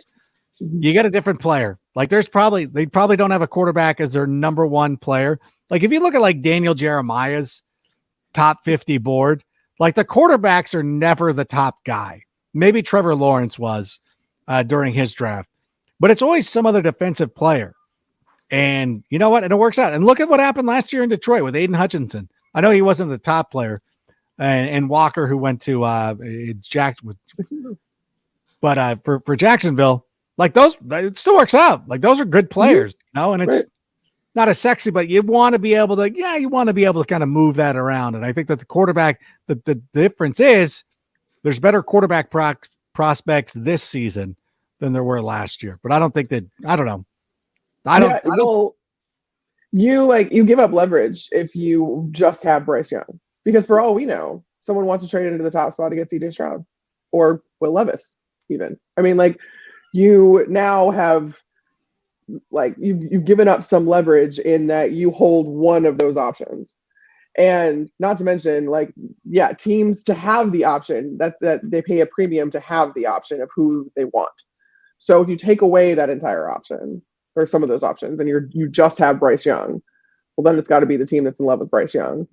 You get a different player. Like they probably don't have a quarterback as their number one player. Like if you look at like Daniel Jeremiah's top 50 board, like the quarterbacks are never the top guy. Maybe Trevor Lawrence was during his draft, but it's always some other defensive player. And you know what? And it works out. And look at what happened last year in Detroit with Aiden Hutchinson. I know he wasn't the top player, and Walker, who went to but for Jacksonville, like those, it still works out. Like those are good players, and it's not as sexy, but you want to be able to kind of move that around. And I think that the quarterback, the difference is there's better quarterback prospects this season than there were last year. But I don't think that, I don't know. You give up leverage if you just have Bryce Young, because for all we know, someone wants to trade into the top spot to get CJ Stroud or Will Levis even. I mean, like you now have you've given up some leverage in that you hold one of those options. And not to mention, teams to have the option that they pay a premium to have the option of who they want. So if you take away that entire option or some of those options and you just have Bryce Young, well, then it's got to be the team that's in love with Bryce Young.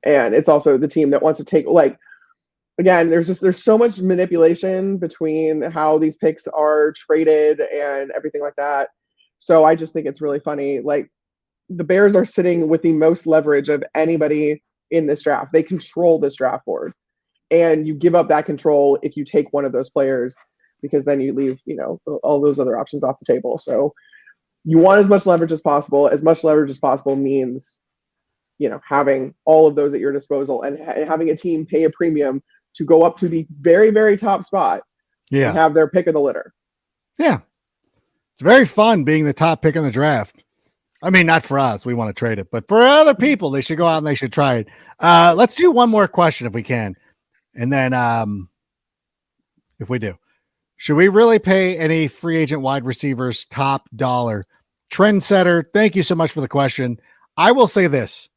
And it's also the team that wants to take, like, again, there's so much manipulation between how these picks are traded and everything like that. So I just think it's really funny. Like, the Bears are sitting with the most leverage of anybody in this draft. They control this draft board. And you give up that control if you take one of those players, because then you leave, all those other options off the table. So you want as much leverage as possible. As much leverage as possible means, having all of those at your disposal and having a team pay a premium to go up to the very, very top spot and have their pick of the litter. Yeah. It's very fun being the top pick in the draft. I mean, not for us. We want to trade it. But for other people, they should go out and they should try it. Let's do one more question if we can. And then if we do, should we really pay any free agent wide receivers top dollar? Trendsetter, thank you so much for the question. I will say this.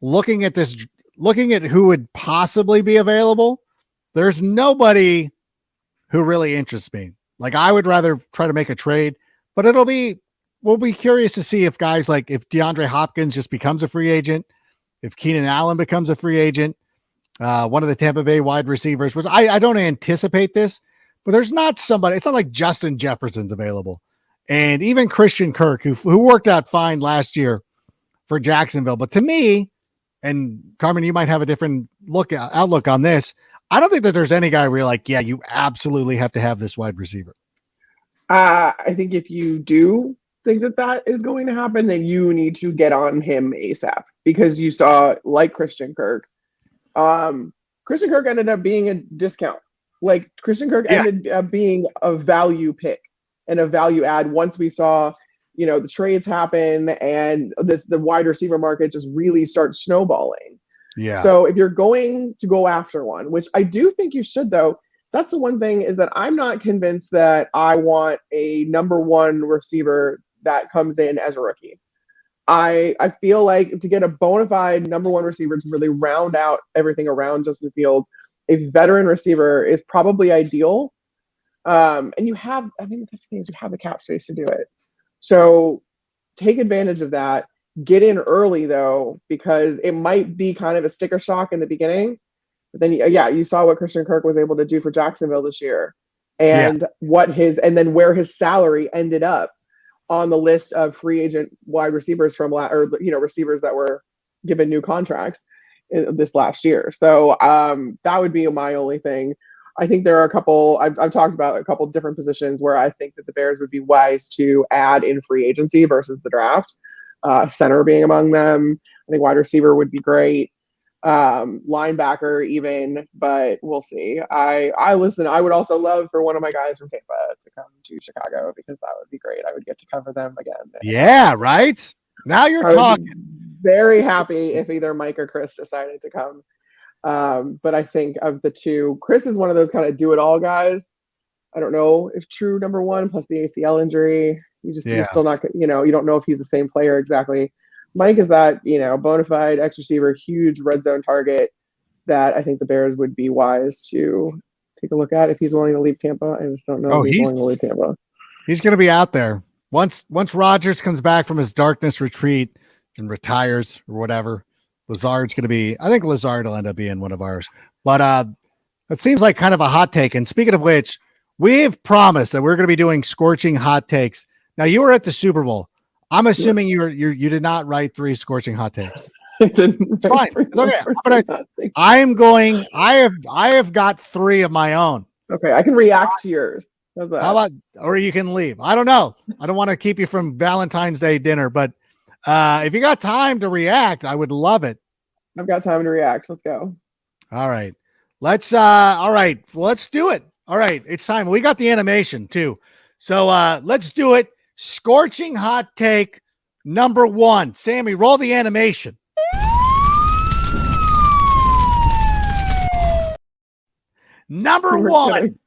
Looking at who would possibly be available, there's nobody who really interests me. Like, I would rather try to make a trade, but we'll be curious to see if guys like, if DeAndre Hopkins just becomes a free agent, if Keenan Allen becomes a free agent, one of the Tampa Bay wide receivers, which I don't anticipate this, but there's not somebody, it's not like Justin Jefferson's available. And even Christian Kirk, who worked out fine last year for Jacksonville. But to me, and Carmen, you might have a different outlook on this, I don't think that there's any guy where you're like, yeah, you absolutely have to have this wide receiver. I think if you do think that is going to happen, then you need to get on him ASAP, because you saw, like Christian Kirk ended up being a discount. Like, Christian Kirk ended up being a value pick and a value add once we saw, the trades happen and the wide receiver market just really starts snowballing. Yeah. So if you're going to go after one, which I do think you should, though, that's the one thing, is that I'm not convinced that I want a number one receiver that comes in as a rookie. I feel like to get a bona fide number one receiver to really round out everything around Justin Fields, a veteran receiver is probably ideal. And you have the cap space to do it. So take advantage of that. Get in early, though, because it might be kind of a sticker shock in the beginning. But then, you saw what Christian Kirk was able to do for Jacksonville this year, and where his salary ended up on the list of free agent wide receivers receivers that were given new contracts this last year. So that would be my only thing. I think there are a couple, I've talked about a couple different positions where I think that the Bears would be wise to add in free agency versus the draft. Center being among them. I think wide receiver would be great. Linebacker even, but we'll see. I would also love for one of my guys from Tampa to come to Chicago, because that would be great. I would get to cover them again. Yeah, right? Now you're talking. Very happy if either Mike or Chris decided to come. But I think of the two, Chris is one of those kind of do-it-all guys. I don't know if true number one, plus the ACL injury. You're still not, you don't know if he's the same player exactly. Mike is that, bona fide X receiver, huge red zone target that I think the Bears would be wise to take a look at if he's willing to leave Tampa. I just don't know if he's willing to leave Tampa. He's going to be out there. Once Rodgers comes back from his darkness retreat and retires or whatever, I think Lazard will end up being one of ours. But it seems like kind of a hot take. And speaking of which, we've promised that we're going to be doing scorching hot takes. Now, you were at the Super Bowl. I'm assuming you did not write 3 scorching hot takes. It's fine. It's okay. I have got 3 of my own. Okay, I can react to yours. How's that? How about, or you can leave. I don't know. I don't want to keep you from Valentine's Day dinner, but if you got time to react, I would love it. I've got time to react. Let's go. All right. Let's do it. All right. It's time. We got the animation too. So let's do it. Scorching hot take number 1. Sammy, roll the animation. Number 1.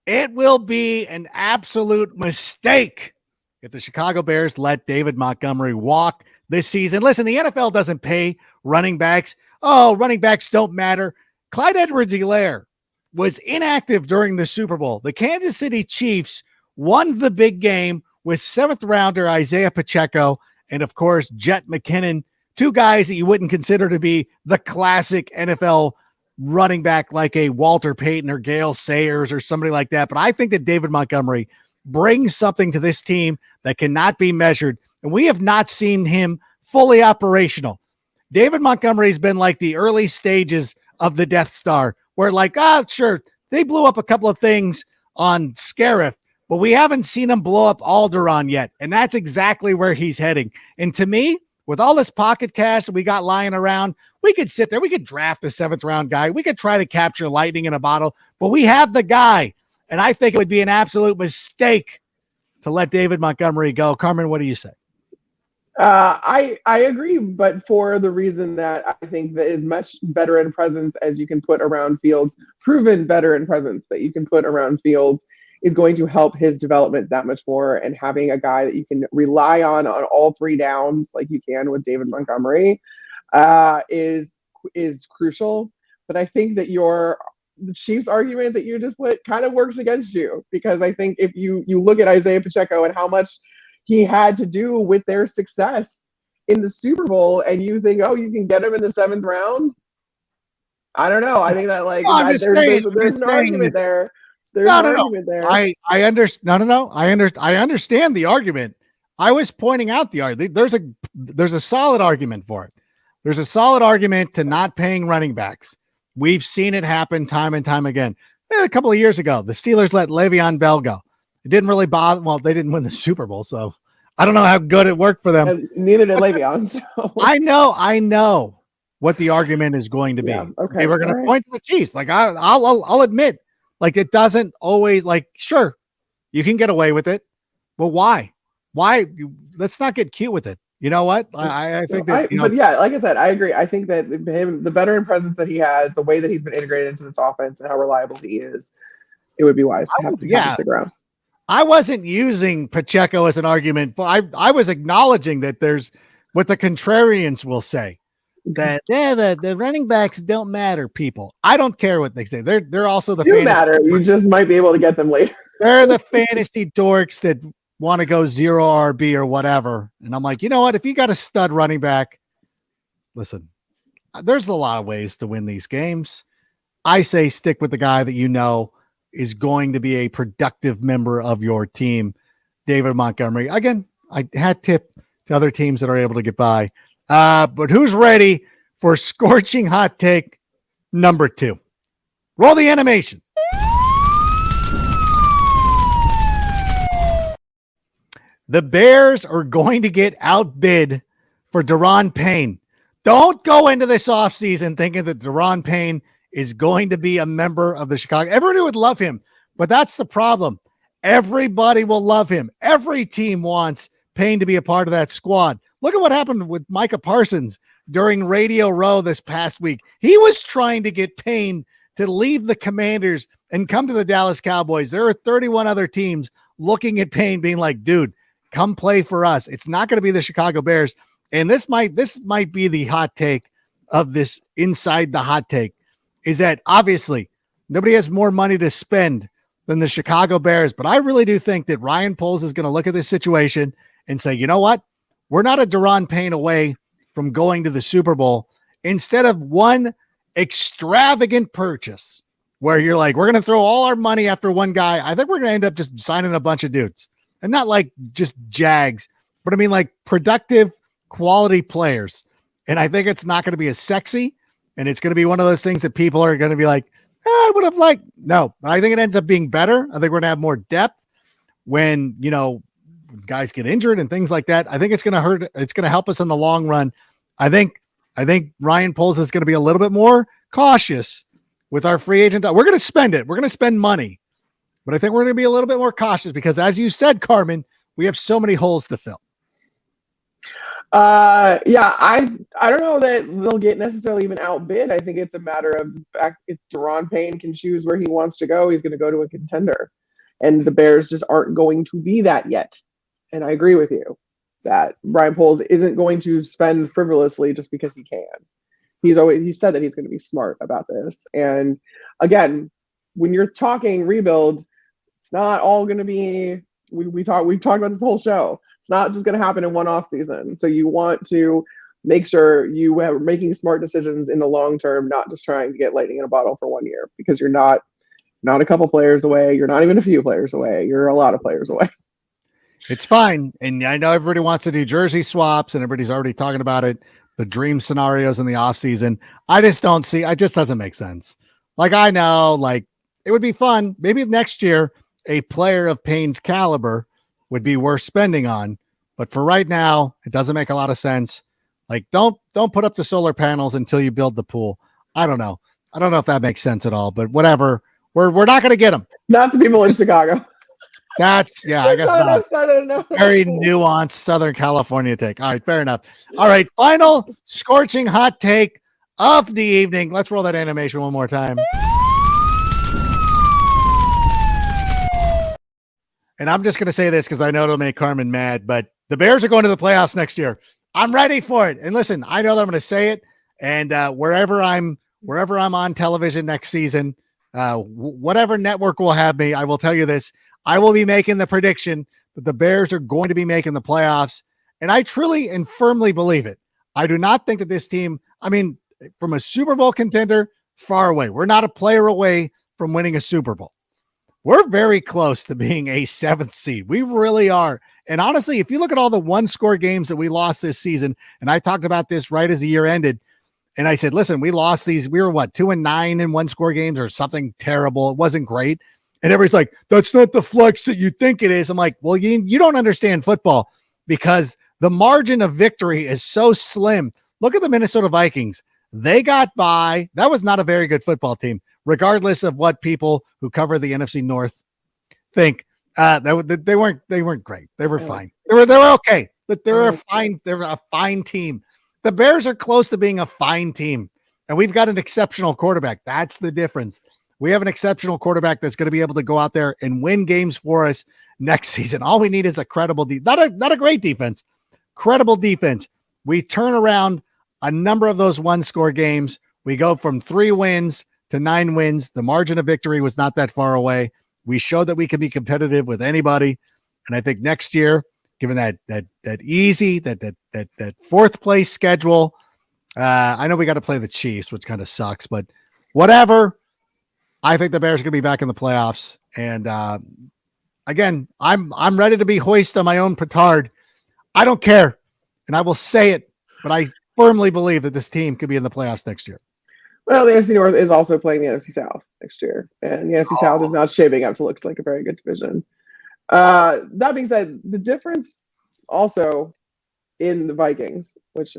It will be an absolute mistake if the Chicago Bears let David Montgomery walk this season. Listen, the NFL doesn't pay running backs. Oh, running backs don't matter. Clyde Edwards-Helaire was inactive during the Super Bowl. The Kansas City Chiefs won the big game with 7th rounder Isaiah Pacheco and, of course, Jet McKinnon two guys that you wouldn't consider to be the classic NFL running back like a Walter Payton or Gale Sayers or somebody like that. But I think that David Montgomery brings something to this team that cannot be measured. And we have not seen him fully operational. David Montgomery's been like the early stages of the Death Star, where like, sure, they blew up a couple of things on Scarif, but we haven't seen him blow up Alderaan yet. And that's exactly where he's heading. And to me, with all this pocket cash that we got lying around, we could sit there. We could draft a 7th round guy. We could try to capture lightning in a bottle, but we have the guy. And I think it would be an absolute mistake to let David Montgomery go. Carmen, what do you say? I agree, but for the reason that I think that is much veteran presence as you can put around Fields, proven veteran presence that you can put around Fields is going to help his development that much more. And having a guy that you can rely on all 3 downs, like you can with David Montgomery, is crucial. But I think that the Chiefs argument that you just put kind of works against you, because I think if you look at Isaiah Pacheco and how much he had to do with their success in the Super Bowl, and you think, oh, you can get him in the 7th round. I don't know. I think that there's an argument there. There's an argument there. I understand. No. I understand the argument. I was pointing out the argument. There's a solid argument for it. There's a solid argument to not paying running backs. We've seen it happen time and time again. A couple of years ago, the Steelers let Le'Veon Bell go. It didn't really bother. Well, they didn't win the Super Bowl, so I don't know how good it worked for them. And neither did Le'Veon. So. I know what the argument is going to be. Yeah, okay, they were going to point to the Chiefs. Like I'll admit, like it doesn't always like. Sure, you can get away with it, but why? Why? Let's not get cute with it. You know what? I think that. But yeah, like I said, I agree. I think that the veteran presence that he has, the way that he's been integrated into this offense, and how reliable he is, it would be wise to have to stick around. I wasn't using Pacheco as an argument, but I was acknowledging that there's what the contrarians will say, that the running backs don't matter, people. I don't care what they say. They're also the fantasy matter. You just might be able to get them later. They're the fantasy dorks that want to go 0 RB or whatever. And I'm like, you know what? If you got a stud running back, listen, there's a lot of ways to win these games. I say stick with the guy that you know is going to be a productive member of your team, David Montgomery. Again, I had tip to other teams that are able to get by. But who's ready for scorching hot take number 2? Roll the animation. The Bears are going to get outbid for Daron Payne. Don't go into this offseason thinking that Daron Payne is going to be a member of the Chicago. Everybody would love him, but that's the problem. Everybody will love him. Every team wants Payne to be a part of that squad. Look at what happened with Micah Parsons during Radio Row this past week. He was trying to get Payne to leave the Commanders and come to the Dallas Cowboys. There are 31 other teams looking at Payne being like, dude, come play for us. It's not going to be the Chicago Bears. And this might be the hot take of this inside the hot take, is that obviously nobody has more money to spend than the Chicago Bears. But I really do think that Ryan Poles is going to look at this situation and say, you know what? We're not a Daron Payne away from going to the Super Bowl. Instead of one extravagant purchase where you're like, we're going to throw all our money after one guy, I think we're going to end up just signing a bunch of dudes. And not like just Jags, but I mean like productive, quality players. And I think it's not going to be as sexy. And it's going to be one of those things that people are going to be like, I would have liked. No, I think it ends up being better. I think we're going to have more depth when, guys get injured and things like that. I think it's going to hurt. It's going to help us in the long run. I think Ryan Poles is going to be a little bit more cautious with our free agent. We're going to spend it. We're going to spend money. But I think we're going to be a little bit more cautious because, as you said, Carmen, we have so many holes to fill. I don't know that they'll get necessarily even outbid. I think it's a matter of fact, if Daron Payne can choose where he wants to go, he's going to go to a contender. And the Bears just aren't going to be that yet. And I agree with you that Ryan Poles isn't going to spend frivolously just because he can. He said that he's going to be smart about this. And again, when you're talking rebuild, it's not all going to be, we've talked about this whole show. It's not just going to happen in one off season. So you want to make sure you are making smart decisions in the long term, not just trying to get lightning in a bottle for 1 year, because you're not a couple players away. You're not even a few players away. You're a lot of players away. It's fine. And I know everybody wants to do jersey swaps and everybody's already talking about it, the dream scenarios in the offseason. I just don't see, it just doesn't make sense. Like, I know, like, it would be fun. Maybe next year, a player of Payne's caliber would be worth spending on. But for right now, it doesn't make a lot of sense. Like, don't put up the solar panels until you build the pool. I don't know. I don't know if that makes sense at all, but whatever. We're not going to get them. Not the people in Chicago. That's, yeah, I guess not. No. Very nuanced Southern California take. All right, fair enough. All right, final scorching hot take of the evening. Let's roll that animation one more time. And I'm just going to say this because I know it'll make Carmen mad, but the Bears are going to the playoffs next year. I'm ready for it. And listen, I know that I'm going to say it, and wherever I'm on television next season, whatever network will have me, I will tell you this. I will be making the prediction that the Bears are going to be making the playoffs. And I truly and firmly believe it. I do not think that this team, I mean, from a Super Bowl contender, far away. We're not a player away from winning a Super Bowl. We're very close to being a 7th seed. We really are. And honestly, if you look at all the one-score games that we lost this season, and I talked about this right as the year ended, and I said, listen, we lost these. We were 2-9 in one-score games or something terrible. It wasn't great. And everybody's like, that's not the flex that you think it is. I'm like, well, you don't understand football because the margin of victory is so slim. Look at the Minnesota Vikings. They got by. That was not a very good football team, regardless of what people who cover the NFC North think. They weren't great. They were fine. They were okay, but they were fine. They were a fine team. The Bears are close to being a fine team, and we've got an exceptional quarterback. That's the difference. We have an exceptional quarterback that's going to be able to go out there and win games for us next season. All we need is a credible not a great defense, credible defense. We turn around a number of those one-score games. We go from 3 wins to 9 wins. The margin of victory was not that far away. We showed that we can be competitive with anybody. And I think next year, given that easy, that 4th place schedule, I know we got to play the Chiefs, which kind of sucks, but whatever. I think the Bears are going to be back in the playoffs. And again, I'm ready to be hoist on my own petard. I don't care. And I will say it, but I firmly believe that this team could be in the playoffs next year. Well, the NFC North is also playing the NFC South next year. And the NFC South is not shaping up to look like a very good division. That being said, the difference also in the Vikings, which,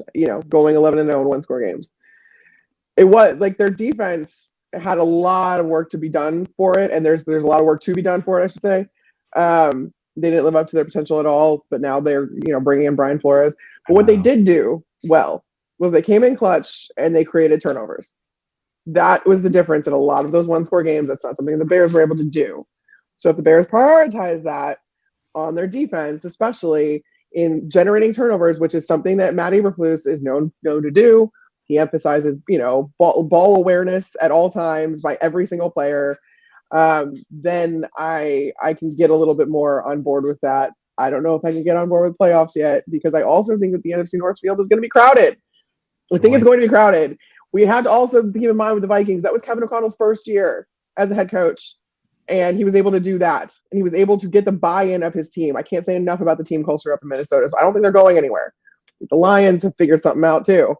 going 11-0 in one-score games, it was like their defense had a lot of work to be done for it, and there's a lot of work to be done for it, I should say. They didn't live up to their potential at all, but now they're bringing in Brian Flores. But what they did do well was they came in clutch and they created turnovers. That was the difference in a lot of those one-score games. That's not something the Bears were able to do. So if the Bears prioritize that on their defense, especially in generating turnovers, which is something that Matt Eberflus is known to do. He emphasizes, ball awareness at all times by every single player. Then I can get a little bit more on board with that. I don't know if I can get on board with playoffs yet, because I also think that the NFC North field is going to be crowded. I think it's going to be crowded. We have to also keep in mind with the Vikings, that was Kevin O'Connell's first year as a head coach. And he was able to do that. And he was able to get the buy-in of his team. I can't say enough about the team culture up in Minnesota. So I don't think they're going anywhere. The Lions have figured something out too.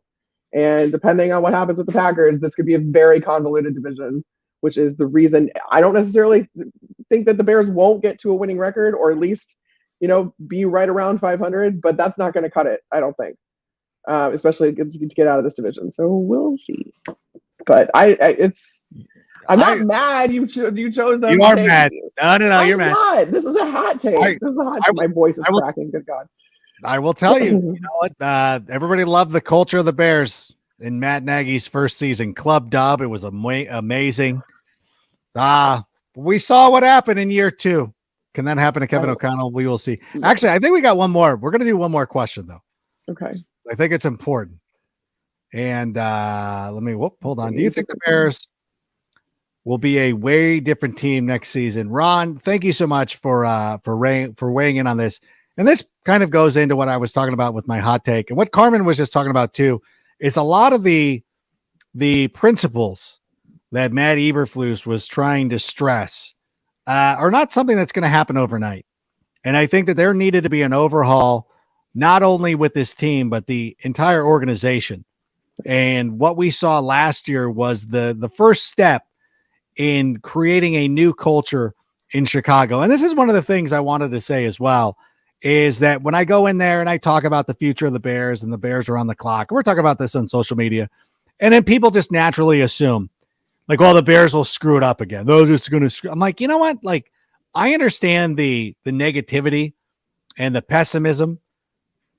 And depending on what happens with the Packers, this could be a very convoluted division, which is the reason I don't necessarily think that the Bears won't get to a winning record, or at least, be right around 500. But that's not going to cut it, I don't think, especially to get out of this division. So we'll see. But I'm not mad. You chose them. You are mad. No, you're mad. Not. This was a hot take. This was a hot take. My voice is cracking. Good God. I will tell you, you know what? Everybody loved the culture of the Bears in Matt Nagy's first season. Club dub. It was amazing. We saw what happened in year 2. Can that happen to Kevin O'Connell? We will see. Actually, I think we got one more. We're going to do one more question, though. Okay. I think it's important. And hold on. Do you think the Bears will be a way different team next season? Ron, thank you so much for weighing in on this. And this kind of goes into what I was talking about with my hot take, and what Carmen was just talking about too, is a lot of the principles that Matt Eberflus was trying to stress are not something that's going to happen overnight. And I think that there needed to be an overhaul, not only with this team, but the entire organization. And what we saw last year was the first step in creating a new culture in Chicago. And this is one of the things I wanted to say as well, is that when I go in there and I talk about the future of the Bears and the Bears are on the clock, we're talking about this on social media, and then people just naturally assume, like, well, the Bears will screw it up again. They're just going to screw. I'm like, you know what? Like, I understand the negativity and the pessimism,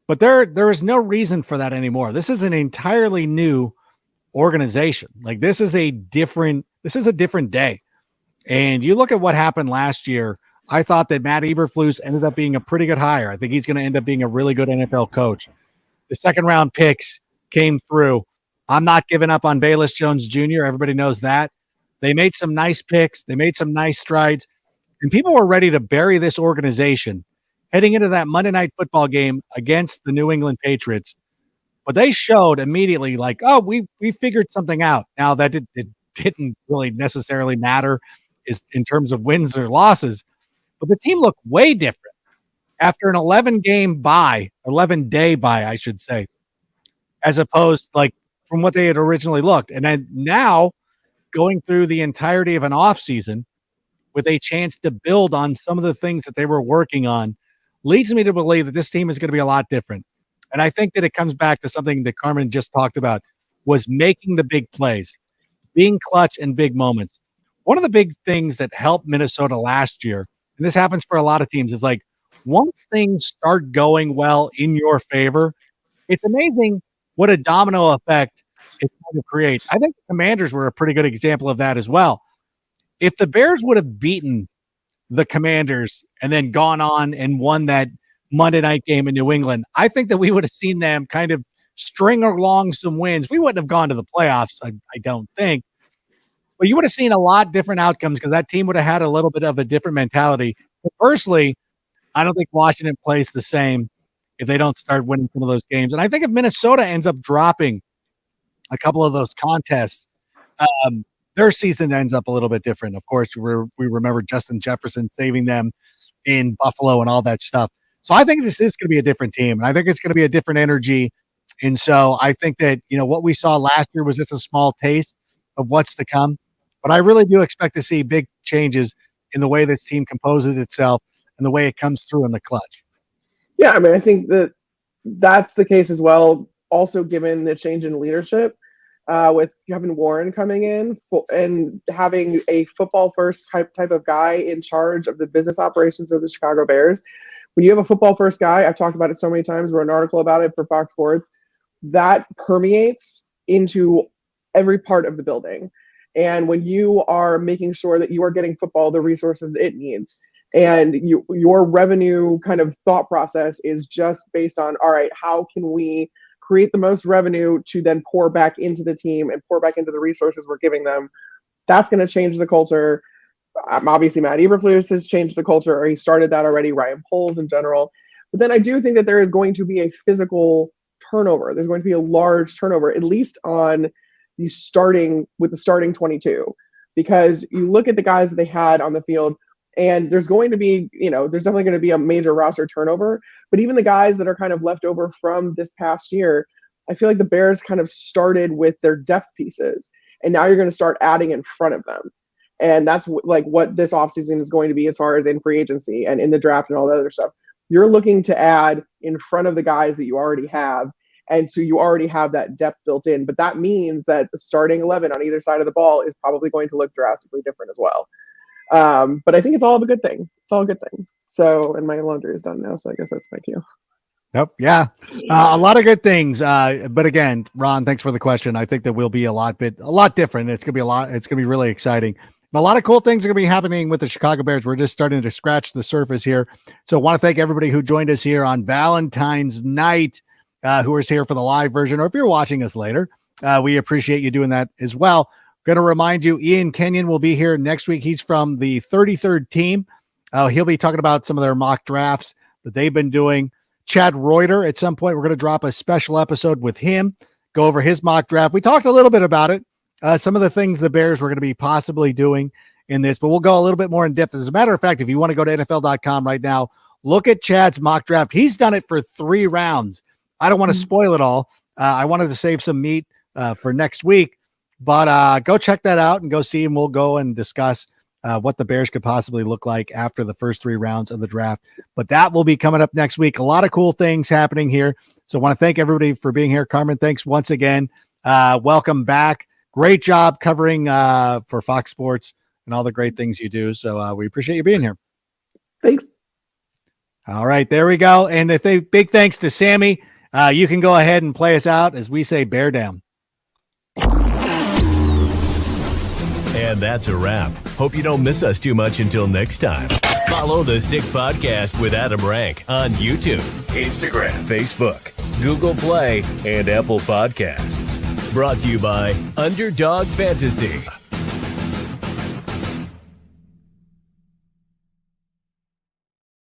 but there is no reason for that anymore. This is an entirely new organization. Like, this is a different day. And you look at what happened last year. I thought that Matt Eberflus ended up being a pretty good hire. I think he's going to end up being a really good NFL coach. The second round picks came through. I'm not giving up on Bayless Jones Jr. Everybody knows that. They made some nice picks. They made some nice strides. And people were ready to bury this organization heading into that Monday Night Football game against the New England Patriots. But they showed immediately, like, oh, we figured something out. Now, that it didn't really necessarily matter is in terms of wins or losses, but the team looked way different after an 11-day bye, I should say, as opposed, like, from what they had originally looked. And then now going through the entirety of an offseason with a chance to build on some of the things that they were working on leads me to believe that this team is going to be a lot different. And I think that it comes back to something that Carmen just talked about, was making the big plays, being clutch in big moments. One of the big things that helped Minnesota last year, and this happens for a lot of teams, is like, once things start going well in your favor, it's amazing what a domino effect it kind of creates. I think the Commanders were a pretty good example of that as well. If the Bears would have beaten the Commanders and then gone on and won that Monday night game in New England, I think that we would have seen them kind of string along some wins. We wouldn't have gone to the playoffs, I don't think. But you would have seen a lot different outcomes because that team would have had a little bit of a different mentality. But personally, I don't think Washington plays the same if they don't start winning some of those games. And I think if Minnesota ends up dropping a couple of those contests, their season ends up a little bit different. Of course, we remember Justin Jefferson saving them in Buffalo and all that stuff. So I think this is going to be a different team, and I think it's going to be a different energy. And so I think that, what we saw last year was just a small taste of what's to come. But I really do expect to see big changes in the way this team composes itself and the way it comes through in the clutch. Yeah, I mean, I think that that's the case as well. Also, given the change in leadership with Kevin Warren coming in and having a football-first type of guy in charge of the business operations of the Chicago Bears. When you have a football-first guy, I've talked about it so many times, wrote an article about it for Fox Sports, that permeates into every part of the building. And when you are making sure that you are getting football the resources it needs, and your revenue kind of thought process is just based on, all right, how can we create the most revenue to then pour back into the team and pour back into the resources we're giving them, that's going to change the culture. Obviously, Matt Eberflus has changed the culture, or he started that already, Ryan Poles in general. But then I do think that there is going to be a physical turnover. There's going to be a large turnover, at least on the starting 22, because you look at the guys that they had on the field, and there's going to be, there's definitely going to be a major roster turnover. But even the guys that are kind of left over from this past year, I feel like the Bears kind of started with their depth pieces, and now you're going to start adding in front of them. And that's what this offseason is going to be as far as in free agency and in the draft and all that other stuff. You're looking to add in front of the guys that you already have. And so you already have that depth built in. But that means that the starting 11 on either side of the ball is probably going to look drastically different as well. But I think it's all a good thing. It's all a good thing. So, and my laundry is done now, so I guess that's my cue. Nope. Yeah. A lot of good things. But again, Ron, thanks for the question. I think that we'll be a lot different. It's going to be really exciting. A lot of cool things are going to be happening with the Chicago Bears. We're just starting to scratch the surface here. So I want to thank everybody who joined us here on Valentine's night, who is here for the live version, or if you're watching us later, we appreciate you doing that as well. Going to remind you, Ian Kenyon will be here next week. He's from the 33rd team. He'll be talking about some of their mock drafts, that they've been doing. Chad Reuter, at some point, we're going to drop a special episode with him, go over his mock draft. We talked a little bit about it, some of the things the Bears were going to be possibly doing in this, but we'll go a little bit more in depth. As a matter of fact, if you want to go to NFL.com right now, look at Chad's mock draft. He's done it for 3 rounds. I don't want to spoil it all. I wanted to save some meat for next week, but go check that out and go see him. We'll go and discuss what the Bears could possibly look like after the first 3 rounds of the draft. But that will be coming up next week. A lot of cool things happening here. So I want to thank everybody for being here. Carmen, thanks once again. Welcome back. Great job covering for Fox Sports and all the great things you do. So we appreciate you being here. Thanks. All right, there we go. And big thanks to Sammy. You can go ahead and play us out as we say bear down. And that's a wrap. Hope you don't miss us too much until next time. Follow the Sick Podcast with Adam Rank on YouTube, Instagram, Facebook, Google Play, and Apple Podcasts. Brought to you by Underdog Fantasy.